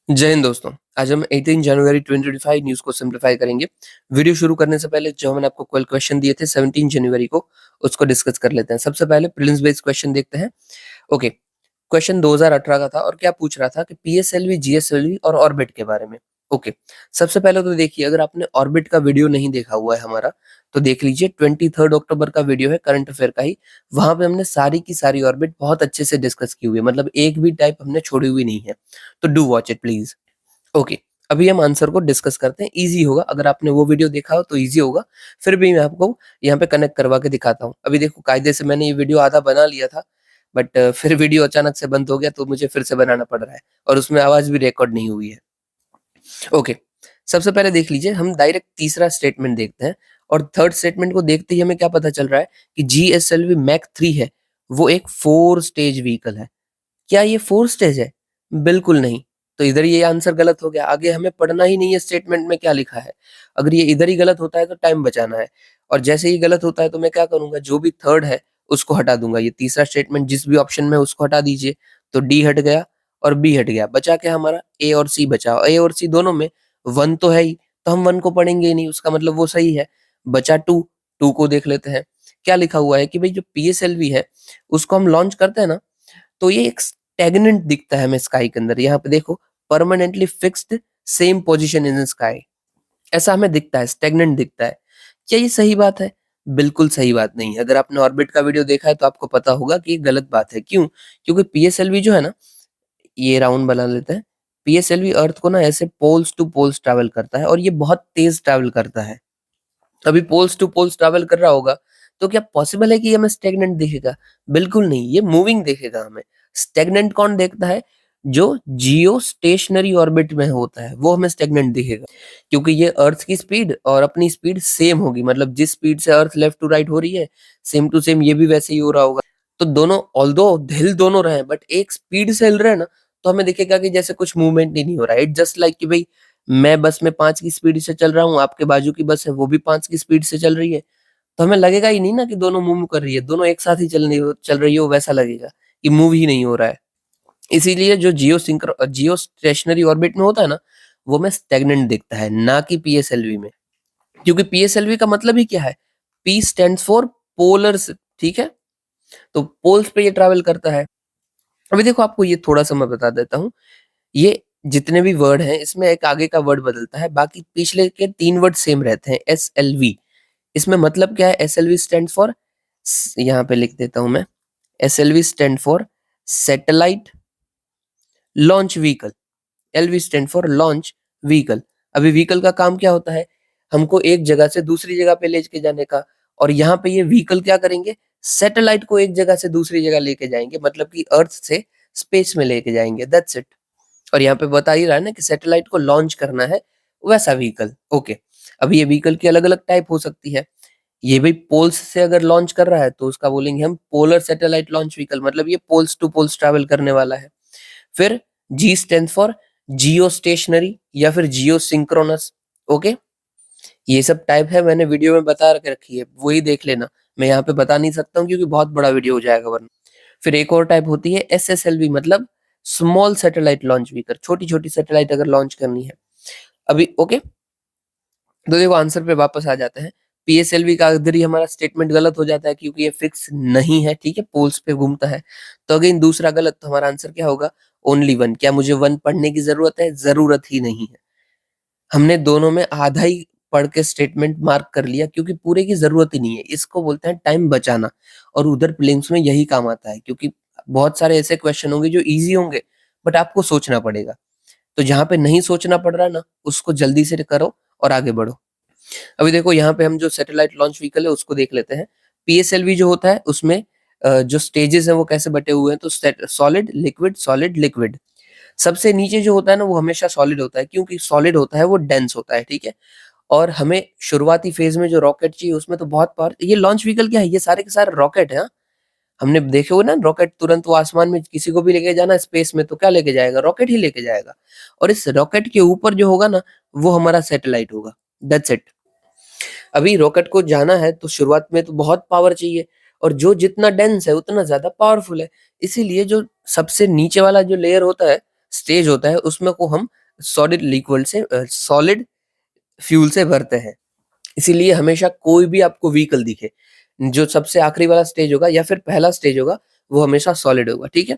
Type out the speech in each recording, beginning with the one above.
जय हिंद दोस्तों। आज हम 18 जनवरी 2025 न्यूज़ को सिंप्लीफाई करेंगे। वीडियो शुरू करने से पहले जो मैंने आपको कल क्वेश्चन दिए थे 17 जनवरी को, उसको डिस्कस कर लेते हैं। सबसे पहले प्रीलिम्स बेस्ड क्वेश्चन देखते हैं। ओके, क्वेश्चन 2018 का था और क्या पूछ रहा था कि पीएसएलवी, जीएसएलवी और ऑर्बिट के बारे में। ओके, सबसे पहले तो देखिए, अगर आपने ऑर्बिट का वीडियो नहीं देखा हुआ है हमारा, तो देख लीजिए। 23 अक्टूबर का वीडियो है, करंट अफेयर का ही। वहां पे हमने सारी की सारी ऑर्बिट बहुत अच्छे से डिस्कस की हुई है, मतलब एक भी टाइप हमने छोड़ी हुई नहीं है। तो do watch it please. Okay, अभी हम आंसर को डिस्कस करते हैं। ईज़ी होगा, अगर आपने वो वीडियो देखा हो तो ईज़ी होगा। फिर भी मैं आपको यहाँ पे कनेक्ट करवा के दिखाता हूँ। अभी देखो, कायदे से मैंने ये वीडियो आधा बना लिया था, बट फिर वीडियो अचानक से बंद हो गया, तो मुझे फिर से बनाना पड़ रहा है और उसमें आवाज़ भी रिकॉर्ड नहीं हुई है। ओके, सबसे पहले देख लीजिए, हम डायरेक्ट तीसरा स्टेटमेंट देखते हैं। और थर्ड स्टेटमेंट को देखते ही हमें क्या पता चल रहा है कि जीएसएलवी मैक 3 है, वो एक 4 स्टेज व्हीकल है। क्या ये 4 स्टेज है? बिल्कुल नहीं। तो इधर ये आंसर गलत हो गया। आगे हमें पढ़ना ही नहीं है स्टेटमेंट में क्या लिखा है। अगर ये इधर ही गलत होता है तो टाइम बचाना है, और जैसे ही गलत होता है तो मैं क्या करूँगा, जो भी थर्ड है उसको हटा दूँगा। ये तीसरा स्टेटमेंट जिस भी ऑप्शन में है उसको हटा दीजिए। तो डी हट गया और बी हट गया। बचा क्या हमारा? ए और सी बचा। ए और सी दोनों में 1 तो है ही, तो हम 1 को पढ़ेंगे ही नहीं, उसका मतलब वो सही है। बचा 2, 2 को देख लेते हैं। क्या लिखा हुआ है कि भई जो पीएसएलवी है उसको हम लॉन्च करते हैं ना, तो ये एक स्टैग्नेंट दिखता है हमें स्काई के अंदर। यहाँ पे देखो, permanently fixed same position in the sky, ऐसा हमें दिखता है, स्टैग्नेंट दिखता है। क्या ये सही बात है? बिल्कुल सही बात नहीं है। अगर आपने ऑर्बिट का वीडियो देखा है तो आपको पता होगा कि ये गलत बात है। क्यों? क्योंकि पीएसएलवी जो है ना, ये राउंड बना लेते हैं। पीएसएलवी अर्थ को ना ऐसे पोल्स टू पोल्स ट्रैवल करता है और ये बहुत तेज ट्रैवल करता है। अभी पोल्स टू पोल्स ट्रैवल कर रहा होगा, तो क्या पॉसिबल है कि हमें स्टैग्नेंट दिखेगा? बिल्कुल नहीं, ये मूविंग दिखेगा हमें। स्टैग्नेंट कौन देखता है? जो जियो स्टेशनरी ऑर्बिट में होता है, वो हमें स्टैग्नेंट दिखेगा। क्योंकि ये अर्थ की स्पीड और अपनी स्पीड सेम होगी, मतलब जिस स्पीड से अर्थ लेफ्ट टू राइट हो रही है, सेम टू सेम ये भी वैसे ही हो रहा होगा। तो दोनों ऑल्दो हिल दोनों रहे हैं, बट एक स्पीड से हिल रहे हैं ना, तो हमें दिखेगा कि जैसे कुछ मूवमेंट ही नहीं हो रहा है। इट जस्ट लाइक कि भाई, मैं बस में 5 की स्पीड से चल रहा हूँ, आपके बाजू की बस है वो भी 5 की स्पीड से चल रही है, तो हमें लगेगा ही नहीं ना कि दोनों मूव कर रही है, दोनों एक साथ ही चल रही हो, वैसा लगेगा कि मूव ही नहीं हो रहा है। इसीलिए जो जियो स्टेशनरी ऑर्बिट में होता है ना, वो हमें स्टैग्नेंट दिखता है, ना कि पीएसएलवी में। क्योंकि पीएसएलवी का मतलब ही क्या है? पी स्टैंड्स फॉर पोलर्स, ठीक है? तो पोल्स पे ये ट्रैवल करता है। अभी देखो, आपको ये थोड़ा-सा मैं बता देता हूँ। ये जितने भी वर्ड हैं, इसमें एक आगे का वर्ड बदलता है, बाकी पिछले के 3 वर्ड सेम रहते हैं। एसएलवी, इसमें मतलब क्या है? एसएलवी स्टैंड फॉर, यहाँ पे लिख देता हूँ मैं। SLV stand for satellite launch vehicle. LV stand for launch vehicle. अभी व्हीकल का काम क्या होता है? हमको एक जगह से दूसरी जगह पे लेके जाने का। और यहाँ पे ये व्हीकल क्या करेंगे? सैटेलाइट को एक जगह से दूसरी जगह लेके जाएंगे, मतलब कि अर्थ से स्पेस में लेके जाएंगे, दैट्स इट। और यहाँ पे बता ही रहा है ना कि सैटेलाइट को लॉन्च करना है, वैसा व्हीकल। ओके, अब ये व्हीकल की अलग-अलग टाइप हो सकती है। ये भी पोल्स से अगर लॉन्च कर रहा है तो उसका बोलेंगे हम पोलर सैटेलाइट लॉन्च व्हीकल, मतलब ये पोल्स टू पोल्स ट्रैवल करने वाला है। फिर G stand for Jio stationery या फिर जियो सिंक्रोनस। ओके, ये सब टाइप है, मैंने वीडियो में बता के रखी है, वही देख लेना। मैं यहाँ पे बता नहीं सकता हूँ क्योंकि बहुत बड़ा वीडियो हो जाएगा वरना। फिर एक और टाइप होती है एसएसएलवी, मतलब स्मॉल सैटेलाइट लॉन्च व्हीकल, छोटी-छोटी सैटेलाइट अगर लॉन्च करनी है। अभी ओके, तो देखो आंसर पे वापस आ जाते हैं। पीएसएलवी का इधर ही हमारा स्टेटमेंट गलत हो जाता है क्योंकि ये फिक्स नहीं है, ठीक है? पोल्स पे घूमता है। तो अगेन दूसरा गलत, तो हमारा आंसर क्या होगा? ओनली 1। क्या मुझे 1 पढ़ने की ज़रूरत है? ज़रूरत ही नहीं है। हमने दोनों में आधा ही पढ़ के स्टेटमेंट मार्क कर लिया क्योंकि पूरे की ज़रूरत ही नहीं है। इसको बोलते हैं टाइम बचाना, और उधर प्रीलिम्स में यही काम आता है क्योंकि बहुत सारे ऐसे क्वेश्चन होंगे जो ईज़ी होंगे, बट आपको सोचना पड़ेगा। तो जहाँ पे नहीं सोचना पड़ रहा है ना, उसको जल्दी से करो और आगे बढ़ो। अभी देखो, यहाँ पे हम जो सैटेलाइट लॉन्च व्हीकल है उसको देख लेते हैं। पीएसएलवी जो होता है उसमें जो स्टेजेस हैं वो कैसे बटे हुए हैं, तो सॉलिड, लिक्विड, सॉलिड, लिक्विड। सबसे नीचे जो होता है ना वो हमेशा सॉलिड होता है, क्योंकि सॉलिड होता है वो डेंस होता है, ठीक है? और हमें शुरुआती फेज में जो रॉकेट चाहिए उसमें तो बहुत पावर। ये लॉन्च व्हीकल क्या है? ये सारे के सारे रॉकेट है, हाँ? हमने देखे हुए ना रॉकेट, तुरंत वो आसमान में किसी को भी लेके जाना है स्पेस में तो क्या लेके जाएगा? रॉकेट ही लेके जाएगा। और इस रॉकेट के ऊपर जो होगा ना, वो हमारा सैटेलाइट होगा, दैट्स इट। अभी रॉकेट को जाना है तो शुरुआत में तो बहुत पावर चाहिए, और जो जितना डेंस है उतना ज़्यादा पावरफुल है। इसीलिए जो सबसे नीचे वाला जो लेयर होता है, स्टेज होता है, उसमें को हम सॉलिड फ्यूल से भरते हैं। इसीलिए हमेशा कोई भी आपको व्हीकल दिखे, जो सबसे आखिरी वाला स्टेज होगा या फिर पहला स्टेज होगा, वो हमेशा सॉलिड होगा, ठीक है?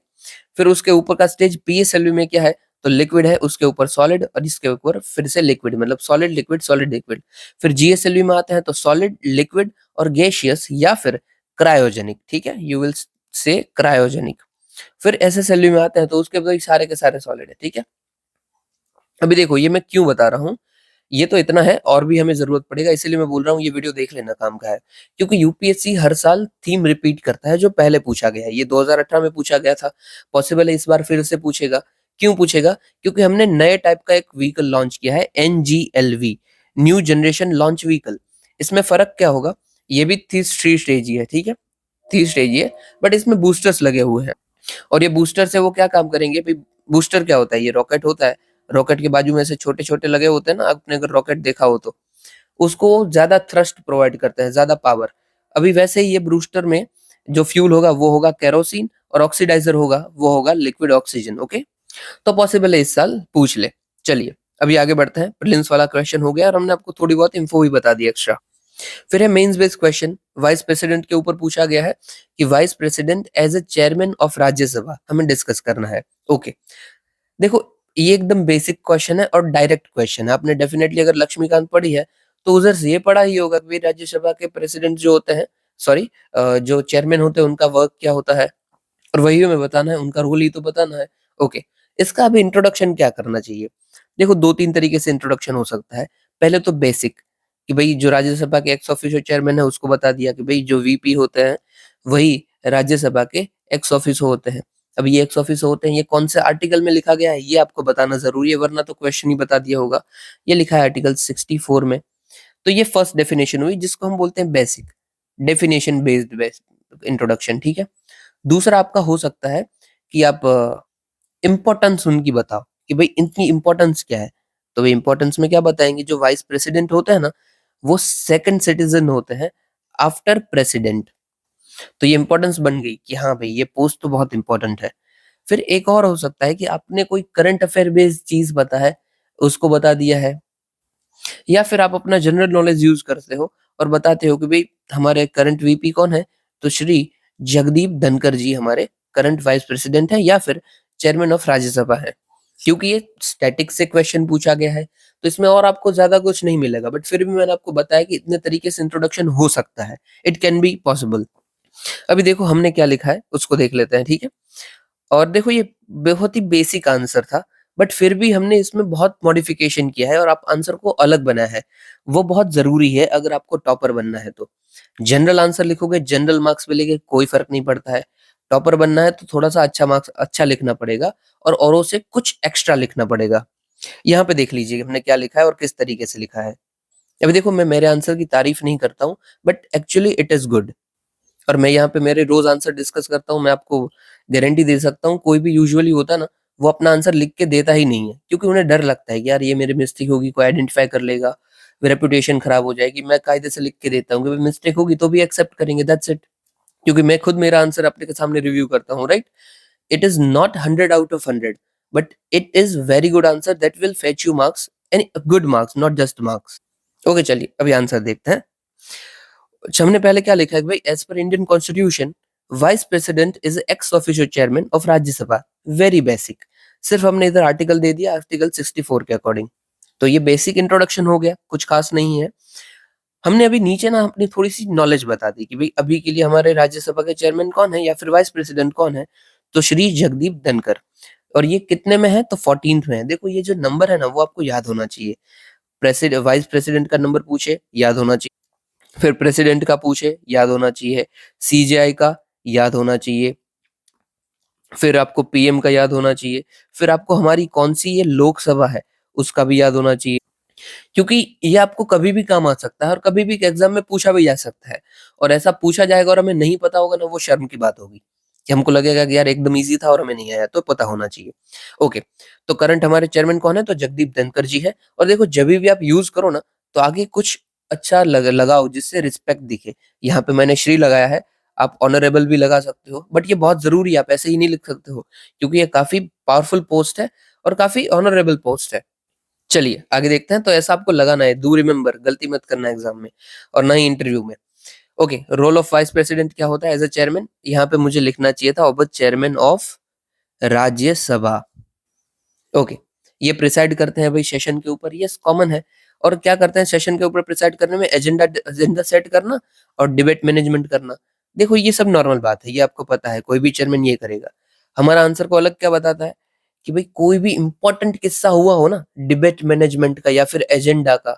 फिर उसके ऊपर का स्टेज पीएसएलवी में क्या है, तो लिक्विड है, उसके ऊपर सॉलिड और इसके ऊपर फिर से लिक्विड, मतलब सॉलिड लिक्विड। फिर जीएसएलवी में आते हैं तो सॉलिड, लिक्विड और गैसियस या फिर क्रायोजेनिक, ठीक है? You will say cryogenic. फिर एसएसएलवी में आते हैं तो उसके भाई सारे के सारे सॉलिड है, ठीक है? अभी देखो ये मैं क्यों बता रहा हूँ, ये तो इतना है और भी हमें ज़रूरत पड़ेगा, इसीलिए मैं बोल रहा हूँ ये वीडियो देख लेना काम का है। क्योंकि यूपीएससी हर साल थीम रिपीट करता है जो पहले पूछा गया है। ये 2018 में पूछा गया था, पॉसिबल है इस बार फिर से पूछेगा। क्यों पूछेगा? क्योंकि हमने नए टाइप का एक व्हीकल लॉन्च किया है, एनजीएलवी, न्यू जनरेशन लॉन्च व्हीकल। इसमें फ़र्क क्या होगा? ये भी थ्री स्टेज ही है, ठीक है? थ्री स्टेज ही है, बट इसमें बूस्टर्स लगे हुए हैं। और ये बूस्टर से वो क्या काम करेंगे भाई? बूस्टर क्या होता है? ये रॉकेट होता है, रॉकेट के बाजू में से छोटे-छोटे लगे होते हैं ना, आपने अगर रॉकेट देखा हो तो। उसको ज़्यादा थ्रस्ट प्रोवाइड करता है, ज़्यादा पावर। अभी वैसे ही ये बूस्टर में जो फ्यूल होगा वो होगा केरोसिन और ऑक्सीडाइज़र होगा, वो होगा लिक्विड ऑक्सीजन, ओके? तो पॉसिबल है इस साल पूछ ले। चलिए, अभी आगे बढ़ते हैं। प्रीलिम्स वाला क्वेश्चन हो गया और हमने आपको थोड़ी बहुत इन्फो भी बता दी एक्स्ट्रा। फिर है mains based question, vice president के ऊपर पूछा गया है कि vice president as a chairman of Rajya Sabha हमें डिस्कस करना है। ओके, देखो ये एकदम बेसिक क्वेश्चन है और डायरेक्ट क्वेश्चन है। आपने डेफिनेटली अगर लक्ष्मीकांत पढ़ी है तो उधर से ये पढ़ा ही होगा कि राज्यसभा के प्रेसिडेंट जो होते हैं, सॉरी, जो चेयरमैन होते हैं उनका वर्क क्या होता है, और वही हमें बताना है, उनका रोल ही तो बताना है। ओके, इसका अभी इंट्रोडक्शन क्या करना चाहिए? देखो 2-3 तरीके से इंट्रोडक्शन हो सकता है। पहले तो बेसिक, कि भई जो राज्यसभा के एक्स ऑफिशियो चेयरमैन है उसको बता दिया कि भई जो वीपी होते हैं, वही राज्यसभा के एक्स ऑफिशियो होते हैं। अब ये एक्स ऑफिशियो होते हैं, ये कौन से आर्टिकल में लिखा गया है ये आपको बताना ज़रूरी है, वरना तो क्वेश्चन ही बता दिया होगा। ये लिखा है आर्टिकल 64 में। तो ये फर्स्ट डेफिनिशन हुई जिसको हम बोलते हैं बेसिक, डेफिनिशन बेस्ड इंट्रोडक्शन, ठीक है? दूसरा आपका हो सकता है कि आप इम्पोर्टेंस उनकी बताओ कि भाई इनकी इम्पोर्टेंस क्या है? तो भाई इम्पोर्टेंस में क्या बताएँगे, जो वाइस प्रेसिडेंट होते हैं ना, वो सेकंड सिटीज़न होते हैं आफ्टर प्रेसिडेंट। तो ये इम्पोर्टेंस बन गई कि हाँ भाई ये पोस्ट तो बहुत इम्पोर्टेंट है। फिर एक और हो सकता है कि आपने कोई करंट अफेयर बेस्ड चीज़ पता है, उसको बता दिया है। या फिर आप अपना जनरल नॉलेज यूज़ करते हो और बताते हो कि भई हमारे करंट वीपी कौन है? तो श्री जगदीप धनखड़ जी हमारे करंट वाइस प्रेसिडेंट हैं या फिर चेयरमैन ऑफ राज्यसभा हैं। क्योंकि ये स्टैटिक से क्वेश्चन पूछा गया है, तो इसमें और आपको ज़्यादा कुछ नहीं मिलेगा, बट फिर भी मैंने आपको बताया कि इतने तरीके से इंट्रोडक्शन हो सकता है। It can be possible. अभी देखो हमने क्या लिखा है, उसको देख लेते हैं, ठीक है? और देखो ये बहुत ही बेसिक आंसर था, बट फिर भी हमने इसमें बहुत मॉडिफिकेशन किया है और आप आंसर को अलग बनाया है। वो बहुत ज़रूरी है अगर आपको टॉपर बनना है तो। जनरल आंसर लिखोगे, जनरल मार्क्स मिलेंगे, कोई फ़र्क नहीं पड़ता है। टॉपर बनना है तो थोड़ा-सा अच्छा मार्क्स अच्छा लिखना पड़ेगा और औरों से कुछ एक्स्ट्रा लिखना पड़ेगा। यहाँ पे देख लीजिए हमने क्या लिखा है और किस तरीके से लिखा है। अभी देखो मैं मेरे आंसर की तारीफ़ नहीं करता हूँ, but actually it is good. और मैं यहाँ पे मेरे रोज़ आंसर डिस्कस करता हूँ, मैं आपको गारंटी दे सकता हूँ, कोई भी यूजुअली होता है ना, वो अपना आंसर लिख के देता ही नहीं है, क्योंकि उन्हें डर लगता है कि यार ये मेरी मिस्टेक होगी, कोई आइडेंटिफ़ाई कर लेगा, रेपुटेशन खराब हो जाएगी। मैं कायदे से लिख के देता हूँ कि भाई मिस्टेक होगी तो भी एक्सेप्ट करेंगे, दैट्स इट। क्योंकि मैं खुद मेरा आंसर अपने के सामने रिव्यू करता हूँ, right? It is not 100 out of 100, but it is very good answer that will fetch you marks, and good marks, not just marks. Okay, चलिए अभी आंसर देखते हैं। अच्छा, हमने पहले क्या लिखा है कि भाई एज पर Indian constitution vice president is ex officio chairman of Rajya Sabha. Very basic, सिर्फ हमने इधर आर्टिकल दे दिया आर्टिकल 64 के अकॉर्डिंग। तो ये बेसिक इंट्रोडक्शन हो गया, कुछ खास नहीं है। हमने अभी नीचे ना अपनी थोड़ी सी नॉलेज बता दी कि भाई अभी के लिए हमारे राज्यसभा के चेयरमैन कौन है या फिर वाइस प्रेसिडेंट कौन है, तो श्री जगदीप धनखड़। और ये कितने में है? तो 14th में है। देखो ये जो नंबर है ना वो आपको याद होना चाहिए। वाइस प्रेसिडेंट का नंबर पूछे, याद होना चाहिए। फिर प्रेसिडेंट का पूछे, याद होना चाहिए। सीजेआई का याद होना चाहिए। फिर आपको पीएम का याद होना चाहिए। फिर आपको हमारी कौन-सी ये लोकसभा है, उसका भी याद होना चाहिए। क्योंकि ये आपको कभी भी काम आ सकता है और कभी भी एग्ज़ाम में पूछा भी जा सकता है। और ऐसा पूछा जाएगा और हमें नहीं पता होगा ना, वो शर्म की बात होगी। कि हमको लगेगा कि यार एकदम ईज़ी था और हमें नहीं आया, तो पता होना चाहिए। ओके, तो करंट हमारे चेयरमैन कौन है? तो जगदीप धनखड़ जी है। और देखो जभी भी आप यूज़ करो ना, तो आगे कुछ अच्छा लगाओ जिससे रिस्पेक्ट दिखे। यहाँ पे मैंने श्री लगाया है, आप ऑनरेबल भी लगा सकते हो, बट ये बहुत ज़रूरी है, आप ऐसे ही नहीं लिख सकते हो, क्योंकि ये काफ़ी पावरफुल पोस्ट है और काफ़ी ऑनरेबल पोस्ट है। चलिए आगे देखते हैं। तो ऐसा आपको लगाना है, डू रिमेंबर, गलती मत करना एग्जाम में और ना ही इंटरव्यू में। Okay, role of vice president क्या होता है एज अ चेयरमैन? यहाँ पे मुझे लिखना चाहिए था of chairman of Rajya Sabha. Okay, ये प्रिसाइड करते हैं भाई सेशन के ऊपर, यस कॉमन है। और क्या करते हैं सेशन के ऊपर प्रिसाइड करने में? एजेंडा एजेंडा सेट करना और डिबेट मैनेजमेंट करना। देखो ये सब नॉर्मल बात है, ये आपको पता है, कोई भी चेयरमैन ये करेगा। हमारा आंसर को अलग क्या बताता है कि भाई कोई भी इंपॉर्टेंट किस्सा हुआ हो ना, डिबेट मैनेजमेंट का या फिर एजेंडा का,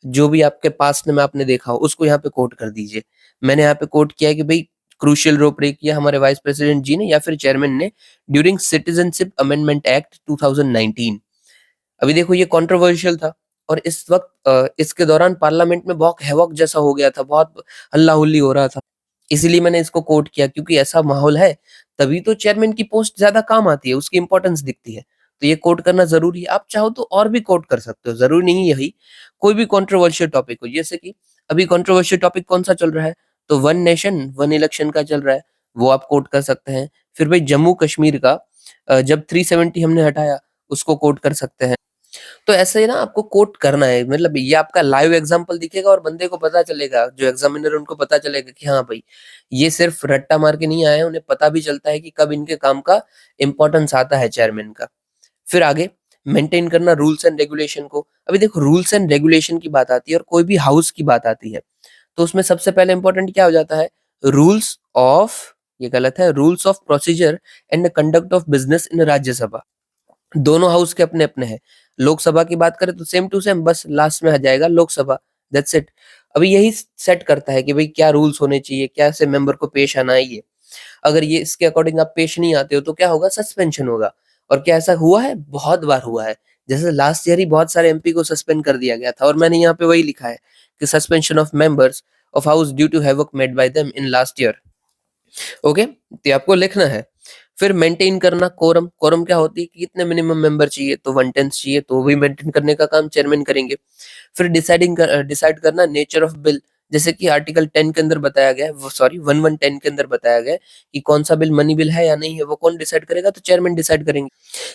जो भी आपके पास में आपने देखा हो उसको यहाँ पे कोट कर दीजिए। मैंने यहाँ पे कोट किया है कि भाई क्रूशियल रोल प्ले किया हमारे वाइस प्रेसिडेंट जी ने या फिर चेयरमैन ने ड्यूरिंग सिटीजनशिप अमेंडमेंट एक्ट 2019। अभी देखो ये कंट्रोवर्शियल था और इस वक्त इसके दौरान पार्लियामेंट में बहुत हैवॉक जैसा हो गया था, बहुत हल्ला हुल्ली हो रहा था। इसीलिए मैंने इसको कोट किया, क्योंकि ऐसा माहौल है तभी तो चेयरमैन की पोस्ट ज्यादा काम आती है, उसकी इंपॉर्टेंस दिखती है। तो ये कोट करना जरूरी है। आप चाहो तो और भी कोट कर सकते हो, जरूरी नहीं यही, कोई भी कंट्रोवर्शियल टॉपिक हो। जैसे कि अभी कंट्रोवर्शियल टॉपिक कौन सा चल रहा है? तो वन नेशन वन इलेक्शन का चल रहा है, वो आप कोट कर सकते हैं। फिर भाई जम्मू कश्मीर का जब 370 हमने हटाया, उसको कोट कर सकते हैं। तो ऐसे ही ना आपको कोट करना है, मतलब ये आपका लाइव एग्जांपल दिखेगा और बंदे को पता चलेगा, जो एग्जामिनर उनको पता चलेगा कि हाँ भाई ये सिर्फ रट्टा मार के नहीं आए हैं, उन्हें पता भी चलता है कि कब इनके काम का इंपॉर्टेंस आता है चेयरमैन का। फिर आगे मेंटेन करना रूल्स एंड रेगुलेशन को। अभी देखो रूल्स एंड रेगुलेशन की बात आती है और कोई भी हाउस की बात आती है, तो उसमें सबसे पहले इंपॉर्टेंट क्या हो जाता है? रूल्स ऑफ, ये गलत है, rules of procedure and conduct of business in Rajya Sabha. दोनों हाउस के अपने अपने हैं। लोकसभा की बात करें तो सेम टू सेम, बस लास्ट में आ जाएगा लोकसभा, दैट्स इट। अभी यही सेट करता है कि भाई क्या रूल्स होने चाहिए, क्या से मेंबर को पेश आना है। ये अगर ये इसके अकॉर्डिंग आप पेश नहीं आते हो तो क्या होगा? सस्पेंशन होगा। और क्या ऐसा हुआ है? बहुत बार हुआ है। जैसे लास्ट ईयर ही बहुत सारे एमपी को सस्पेंड कर दिया गया था और मैंने यहाँ पे वही लिखा है कि suspension of members of house due to havoc made by them in last year. Okay, तो ये आपको लिखना है। फिर मेंटेन करना कोरम। कोरम क्या होती है कि कितने मिनिमम मेंबर चाहिए? तो 1/10 चाहिए, तो वो भी मेंटेन करने का काम चेयरमैन करेंगे। फिर डिसाइड करना नेचर ऑफ बिल। जैसे कि आर्टिकल 10 के अंदर बताया गया है, वो सॉरी 1110 के अंदर बताया गया है कि कौन सा बिल मनी बिल है या नहीं है, वो कौन डिसाइड करेगा? तो चेयरमैन डिसाइड करेंगे।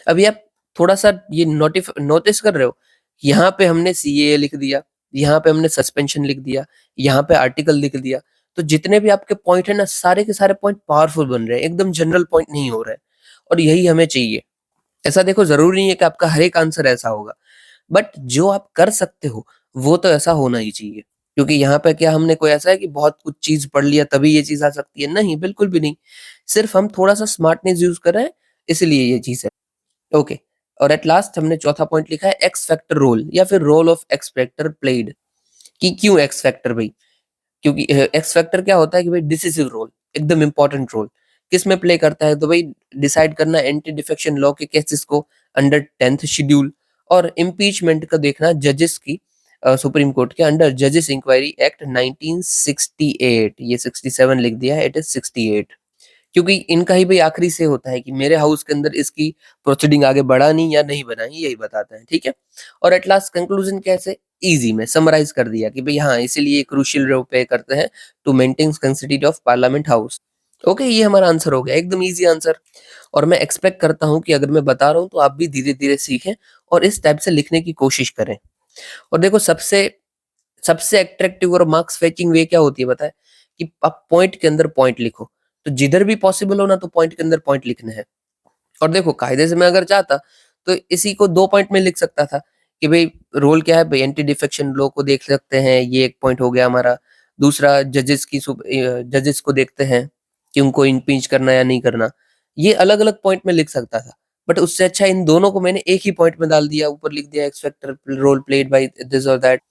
अभी आप थोड़ा सा ये नोटिस कर रहे हो, यहाँ पे हमने सीएए लिख दिया, यहाँ पे हमने सस्पेंशन लिख दिया, यहाँ पे आर्टिकल लिख दिया। तो जितने भी आपके पॉइंट है ना, सारे के सारे पॉइंट पावरफुल बन रहे हैं, एकदम जनरल पॉइंट नहीं हो रहे हैं। और यही हमें चाहिए। ऐसा देखो जरूरी नहीं है कि आपका हर एक आंसर ऐसा होगा, बट जो आप कर सकते हो वो तो ऐसा होना ही चाहिए। क्योंकि यहाँ पे क्या हमने कोई ऐसा है कि बहुत कुछ चीज पढ़ लिया तभी ये चीज आ सकती है? नहीं, बिल्कुल भी नहीं। सिर्फ हम थोड़ा सा स्मार्टनेस यूज कर रहे हैं, इसलिए ये चीज है। ओके, और एट लास्ट हमने चौथा पॉइंट लिखा है एक्स फैक्टर रोल या फिर role of X factor played. कि क्यों एक्स फैक्टर भाई? क्योंकि एक्स फैक्टर क्या होता है कि भाई डिसिसिव रोल, एकदम इंपॉर्टेंट रोल किस में प्ले करता है? तो भाई डिसाइड करना एंटी डिफेक्शन लॉ के केसेस को अंडर 10th शेड्यूल, और इम्पीचमेंट का देखना जजेस की सुप्रीम कोर्ट के अंडर जजेस इंक्वायरी एक्ट 1968। ये 67 लिख दिया है, इट इज 68। क्योंकि इनका ही भाई आखिरी से होता है कि मेरे हाउस के अंदर इसकी प्रोसीडिंग आगे बढ़ानी या नहीं बढ़ानी, यही बताता है, ठीक है। और एट लास्ट कंक्लूजन कैसे? इजी में समराइज कर दिया कि भाई हाँ, इसीलिए क्रूशियल रोल प्ले करते हैं to maintain consistency of parliament house. Okay, ये हमारा आंसर हो गया, एकदम इजी आंसर। और मैं एक्सपेक्ट करता हूँ कि अगर मैं बता रहा हूँ तो आप भी धीरे धीरे सीखें और इस टाइप से लिखने की कोशिश करें। और देखो सबसे सबसे अट्रैक्टिव और मार्क्स फेचिंग वे क्या होती है बताए? कि आप पॉइंट के अंदर पॉइंट लिखो। तो जिधर भी पॉसिबल हो ना, तो पॉइंट के अंदर पॉइंट लिखने हैं। और देखो कायदे से मैं अगर चाहता तो इसी को 2 पॉइंट में लिख सकता था कि भाई रोल क्या है, भाई एंटी डिफेक्शन लॉ को देख सकते हैं, ये एक पॉइंट हो गया हमारा। दूसरा जजेस को देखते हैं कि उनको इम्पीच करना या नहीं करना। ये अलग-अलग पॉइंट में लिख सकता था। बट उससे अच्छा इन दोनों को मैंने एक ही पॉइंट में डाल दिया, ऊपर लिख दिया X factor role played by this और दैट।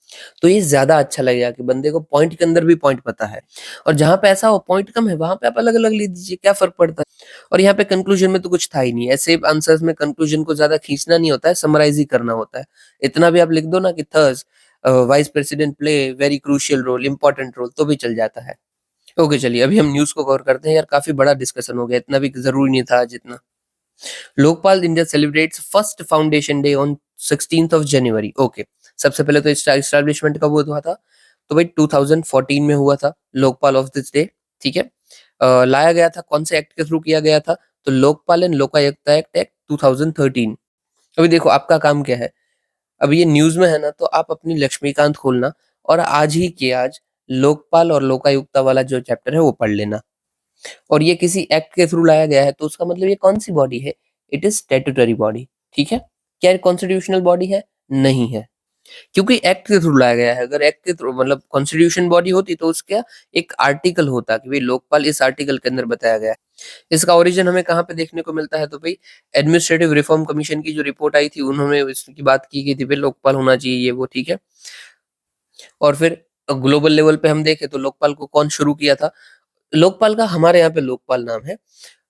तो ये ज़्यादा अच्छा लगेगा कि बंदे को पॉइंट के अंदर भी पॉइंट पता है। और जहाँ पे ऐसा हो पॉइंट कम है, वहाँ पे आप अलग-अलग लिख दीजिए, क्या फ़र्क पड़ता है? और यहाँ पे कंक्लूजन में तो कुछ था ही नहीं। ऐसे आंसर्स में कंक्लूजन को ज़्यादा खींचना नहीं होता है, समराइज़ ही करना होता है। इतना भी आप लिख दो ना कि thus vice president play very crucial role, important role, तो भी चल जाता है। ओके, चलिए अभी हम न्यूज़ को कवर करते हैं। यार काफ़ी बड़ा डिस्कशन हो गया, इतना भी ज़रूरी नहीं था आज इतना। Lokpal India celebrates first foundation day on 16th of January. Okay, सबसे पहले तो एस्टैब्लिशमेंट कब हुआ था? तो भाई 2014 में हुआ था लोकपाल ऑफ दिस डे, ठीक है। लाया गया था कौन से एक्ट के थ्रू किया गया था? तो लोकपाल एंड लोकायुक्ता एक्ट 2013। अभी देखो आपका काम क्या है? अब ये न्यूज़ में है ना, तो आप अपनी लक्ष्मीकांत खोलना और आज ही के आज लोकपाल और लोकायुक्ता वाला जो चैप्टर है वो पढ़ लेना। और ये किसी एक्ट के थ्रू लाया गया है, तो उसका मतलब ये कौन-सी बॉडी है? इट इज़ स्टैट्यूटरी बॉडी, ठीक है? क्या ये कॉन्स्टिट्यूशनल बॉडी है? नहीं है, क्योंकि एक्ट के थ्रू लाया गया है। अगर एक्ट के थ्रू मतलब कॉन्स्टिट्यूशन बॉडी होती तो उसका एक आर्टिकल होता कि भई लोकपाल इस आर्टिकल के अंदर बताया गया है। इसका ओरिजिन हमें कहाँ पे देखने को मिलता है, तो भई एडमिनिस्ट्रेटिव रिफॉर्म कमीशन की जो रिपोर्ट आई थी, उन्होंने इसकी बात की गई थी भई लोकपाल होना चाहिए ये वो, ठीक है? और फिर ग्लोबल लेवल पे हम देखें तो लोकपाल को कौन शुरू किया था? लोकपाल का हमारे यहाँ पे लोकपाल नाम है।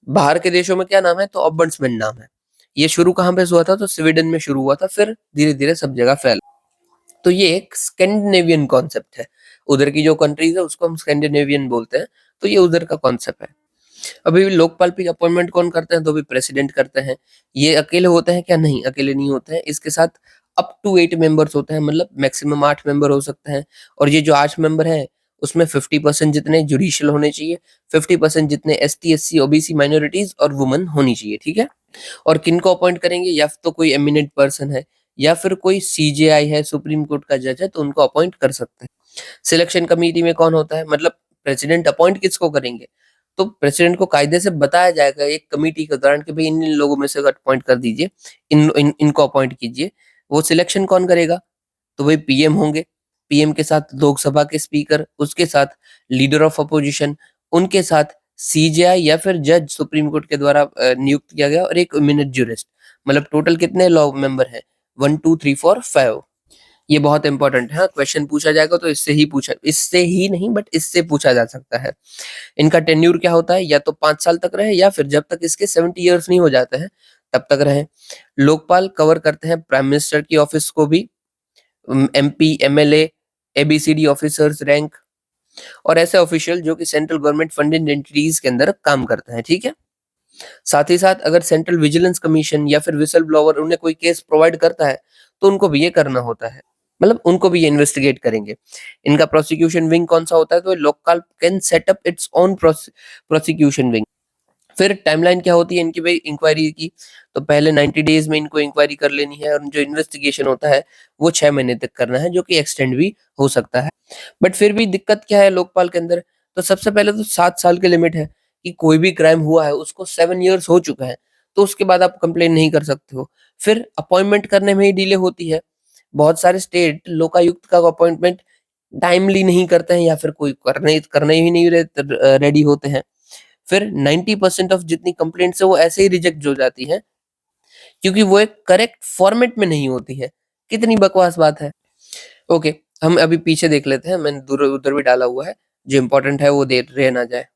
बाहर के देशों में क्या नाम है? तो ऑम्बड्समैन नाम है। ये शुरू कहाँ पे हुआ था? तो स्वीडन में शुरू हुआ था, फिर धीरे-धीरे सब जगह फैला। तो ये एक स्कैंडिनेवियन कॉन्सेप्ट है। उधर की जो कंट्रीज़ है उसको हम स्कैंडिनेवियन बोलते हैं, तो ये उधर का कॉन्सेप्ट है। अभी भी लोकपाल की अपॉइंटमेंट कौन करते हैं? तो अभी प्रेसिडेंट करते हैं। ये अकेले होते हैं क्या? नहीं, अकेले नहीं होते हैं। इसके साथ अप टू 8 मेंबर्स होते हैं, मतलब मैक्सिमम 8 मेंबर हो सकते हैं। और ये जो 8 मेंबर हैं, उसमें 50% जितने जुडिशियल होने चाहिए, 50% जितने एसटी, एससी, ओबीसी माइनॉरिटीज़ और वुमेन होनी चाहिए, ठीक है? और किनको अपॉइंट करेंगे? या तो कोई एमिनेंट पर्सन है या फिर कोई सीजेआई है, सुप्रीम कोर्ट का जज है, तो उनको अपॉइंट कर सकते हैं। सिलेक्शन कमेटी में कौन होता है? मतलब प्रेसिडेंट अपॉइंट किसको करेंगे? तो प्रेसिडेंट को कायदे से बताया जाएगा एक कमेटी के दौरान कि भाई इन-इन लोगों में से अपॉइंट कर दीजिए, इनको अपॉइंट कीजिए। वो सिलेक्शन कौन करेगा? तो वही पीएम होंगे। पीएम के साथ लोकसभा के स्पीकर, उसके साथ लीडर ऑफ अपोजिशन, उनके साथ सीजेआई या फिर जज सुप्रीम कोर्ट के द्वारा नियुक्त किया गया और एक इमिनेंट ज्यूरिस्ट। मतलब टोटल कितने लॉ मेंबर हैं? 1, 2, 3, 4, 5। ये बहुत इंपॉर्टेंट है, क्वेश्चन पूछा जाएगा तो इससे ही नहीं बट इससे पूछा जा सकता है। इनका टेन्यूर क्या होता है? या तो 5 साल तक रहे या फिर जब तक इसके 70 इयर्स नहीं हो जाते हैं, तब तक रहे। लोकपाल कवर करते हैं प्राइम मिनिस्टर की ऑफिस को भी, MP, MLA, ABCD officers rank और ऐसे ऑफिशियल जो कि सेंट्रल गवर्नमेंट फंडेड एंटिटीज के अंदर काम करते हैं, ठीक है? साथ ही साथ अगर सेंट्रल विजिलेंस कमीशन या फिर व्हिसल ब्लोवर उन्हें कोई केस प्रोवाइड करता है, तो उनको भी ये करना होता है। मतलब उनको भी ये इन्वेस्टिगेट करेंगे। इनका प्रोसिक्यूशन विंग कौन-सा होता है? तो Lokpal can set up its own prosecution wing. फिर टाइमलाइन क्या होती है इनकी भाई इंक्वायरी की? तो पहले 90 डेज़ में इनको इंक्वायरी कर लेनी है और जो इन्वेस्टिगेशन होता है, वो 6 महीने तक करना है, जो कि एक्सटेंड भी हो सकता है। बट फिर भी दिक्कत क्या है लोकपाल के अंदर? तो सबसे पहले तो 7 साल की लिमिट है कि कोई भी क्राइम हुआ है, उसको 7 इयर्स हो चुका है, तो उसके बाद आप कंप्लेन नहीं कर सकते हो। फिर अपॉइंटमेंट करने में ही डिले होती है। बहुत सारे स्टेट लोकायुक्त का अपॉइंटमेंट टाइमली नहीं करते हैं या फिर कोई करने करने ही नहीं रेडी होते हैं। फिर 90% ऑफ जितनी कंप्लेंट्स है वो ऐसे ही रिजेक्ट हो जाती हैं, क्योंकि वो एक करेक्ट फॉर्मेट में नहीं होती है। कितनी बकवास बात है। ओके, हम अभी पीछे देख लेते हैं, मैंने दूर उधर भी डाला हुआ है, जो इम्पोर्टेंट है वो दे रह ना जाए।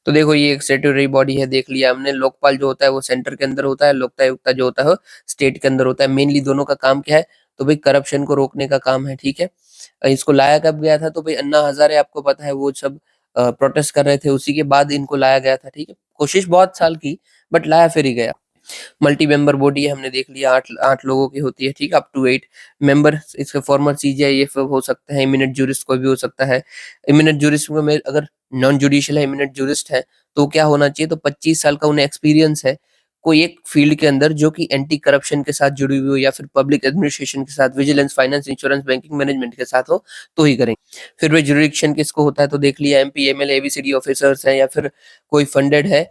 तो देखो ये एक स्टैट्यूटरी बॉडी है, देख लिया हमने। लोकपाल जो होता है वो सेंटर के अंदर होता है, लोकायुक्ता जो होता है वो स्टेट के अंदर होता है। मेनली दोनों का काम क्या है? तो भाई करप्शन को रोकने का काम है, ठीक है? इसको लाया कब गया था? तो भाई अन्ना हज़ारे आपको पता है वो सब प्रोटेस्ट कर रहे थे, उसी के बाद इनको लाया गया था, ठीक है? कोशिश बहुत साल की बट लाया फिर ही गया। मल्टी मेंबर बॉडी है, हमने देख लिया 8 8 लोगों की होती है, ठीक है? अप टू 8 मेंबर इसके फॉर्मर सीजेआईएफ हो सकते हैं, इमिनेंट ज्यूरिस्ट कोई भी हो सकता है। इमिनेंट ज्यूरिस्ट में अगर नॉन जुडिशियल है, इमिनेंट ज्यूरिस्ट है, तो क्या होना चाहिए? तो 25 साल का उन्हें एक्सपीरियंस है, कोई एक फील्ड के अंदर जो कि एंटी करप्शन के साथ जुड़ी हुई हो या फिर पब्लिक एडमिनिस्ट्रेशन के साथ, vigilance, finance, insurance, banking management के साथ हो, तो ही करेंगे। फिर वे जुरिडिक्शन किसको होता है? तो देख लिया एमपी, एमएलए, एबीसीडी ऑफिसर्स हैं या फिर कोई फंडेड है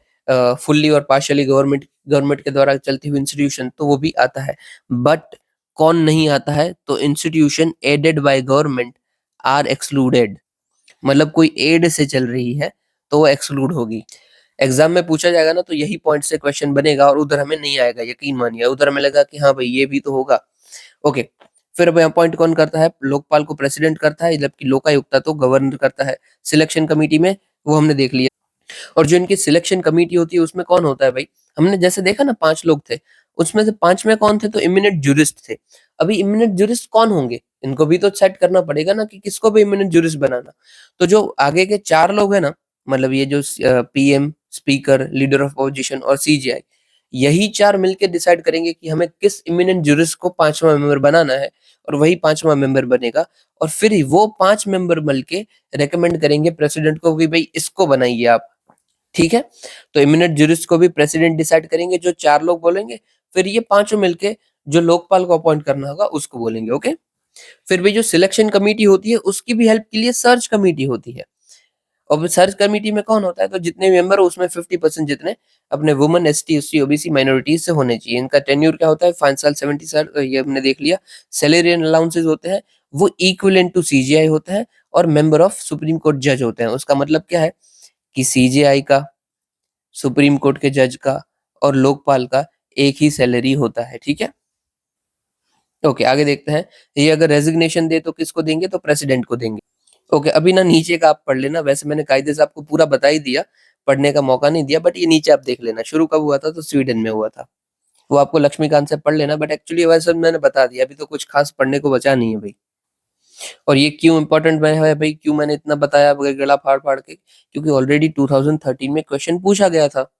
फुल्ली और पार्शियली गवर्नमेंट गवर्नमेंट के द्वारा चलती हुई इंस्टीट्यूशन, तो वो भी आता है। बट कौन नहीं आता है? तो institution aided by government are excluded. मतलब कोई एड से चल रही है तो वो एक्सक्लूड होगी। एग्जाम में पूछा जाएगा ना, तो यही पॉइंट से क्वेश्चन बनेगा और उधर हमें नहीं आएगा, यकीन मानिए। उधर हमें लगा कि हाँ भाई ये भी तो होगा। ओके, फिर अब अपॉइंट कौन करता है? लोकपाल को प्रेसिडेंट करता है, जबकि लोकायुक्ता तो गवर्नर करता है। सिलेक्शन कमेटी में वो हमने देख लिया। और जो इनकी सिलेक्शन कमेटी होती है उसमें कौन होता है भाई? हमने जैसे देखा ना 5 लोग थे, उसमें से 5 में कौन थे? तो इमिनेंट ज्यूरिस्ट थे। अभी इमिनेंट ज्यूरिस्ट कौन होंगे? इनको भी तो सेट करना पड़ेगा ना कि किसको भी इमिनेंट ज्यूरिस्ट बनाना। तो जो आगे के 4 लोग हैं ना, मतलब ये जो PM, speaker, leader of opposition और सीजेआई, यही 4 मिलके डिसाइड करेंगे कि हमें किस इमिनेंट ज्यूरिस्ट को 5वां मेंबर बनाना है और वही 5वां मेंबर बनेगा और फिर ही वो 5 मेंबर मिलके रिकमेंड करेंगे प्रेसिडेंट को कि भाई इसको बनाइए आप। ठीक है? तो इमिनेंट ज्यूरिस्ट को भी प्रेसिडेंट डिसाइड करेंगे, जो 4 लोग बोलेंगे, फिर ये पाँचों मिलके जो लोकपाल को अपॉइंट करना होगा उसको बोलेंगे, ओके। फिर भी जो सिलेक्शन कमेटी होती है उसकी भी हेल्प के लिए सर्च कमेटी होती है। और सर्च कमेटी में कौन होता है, तो जितने मेंबर हो उसमें 50% जितने अपने women, ST, SC, OBC, minorities से होने चाहिए। इनका टेन्योर क्या होता है, 5 साल, 70 साल, ये हमने देख लिया। सैलरी एंड अलाउंसेस होते हैं वो इक्विवेलेंट टू सीजीआई होता है, और मेंबर ऑफ सुप्रीम कोर्ट जज होते हैं। उसका मतलब क्या है कि सीजीआई का, सुप्रीम कोर्ट के जज का और लोकपाल का एक ही सैलरी होता है, ठीक है। ओके, आगे देखते हैं। ये अगर रेजिग्नेशन दे तो किसको देंगे, तो प्रेसिडेंट को देंगे। ओके, अभी ना नीचे का आप पढ़ लेना, वैसे मैंने कायदे से आपको पूरा बता ही दिया, पढ़ने का मौका नहीं दिया, बट ये नीचे आप देख लेना। शुरू कब हुआ था, तो स्वीडन में हुआ था। वो आपको लक्ष्मीकांत से पढ़ लेना, बट एक्चुअली वैसे मैंने बता दिया, अभी तो कुछ खास पढ़ने को बचा नहीं है भाई। और ये क्यों इंपॉर्टेंट है भाई, क्यों मैंने इतना बताया गला फाड़ फाड़ के, क्योंकि ऑलरेडी 2013 में क्वेश्चन पूछा गया था,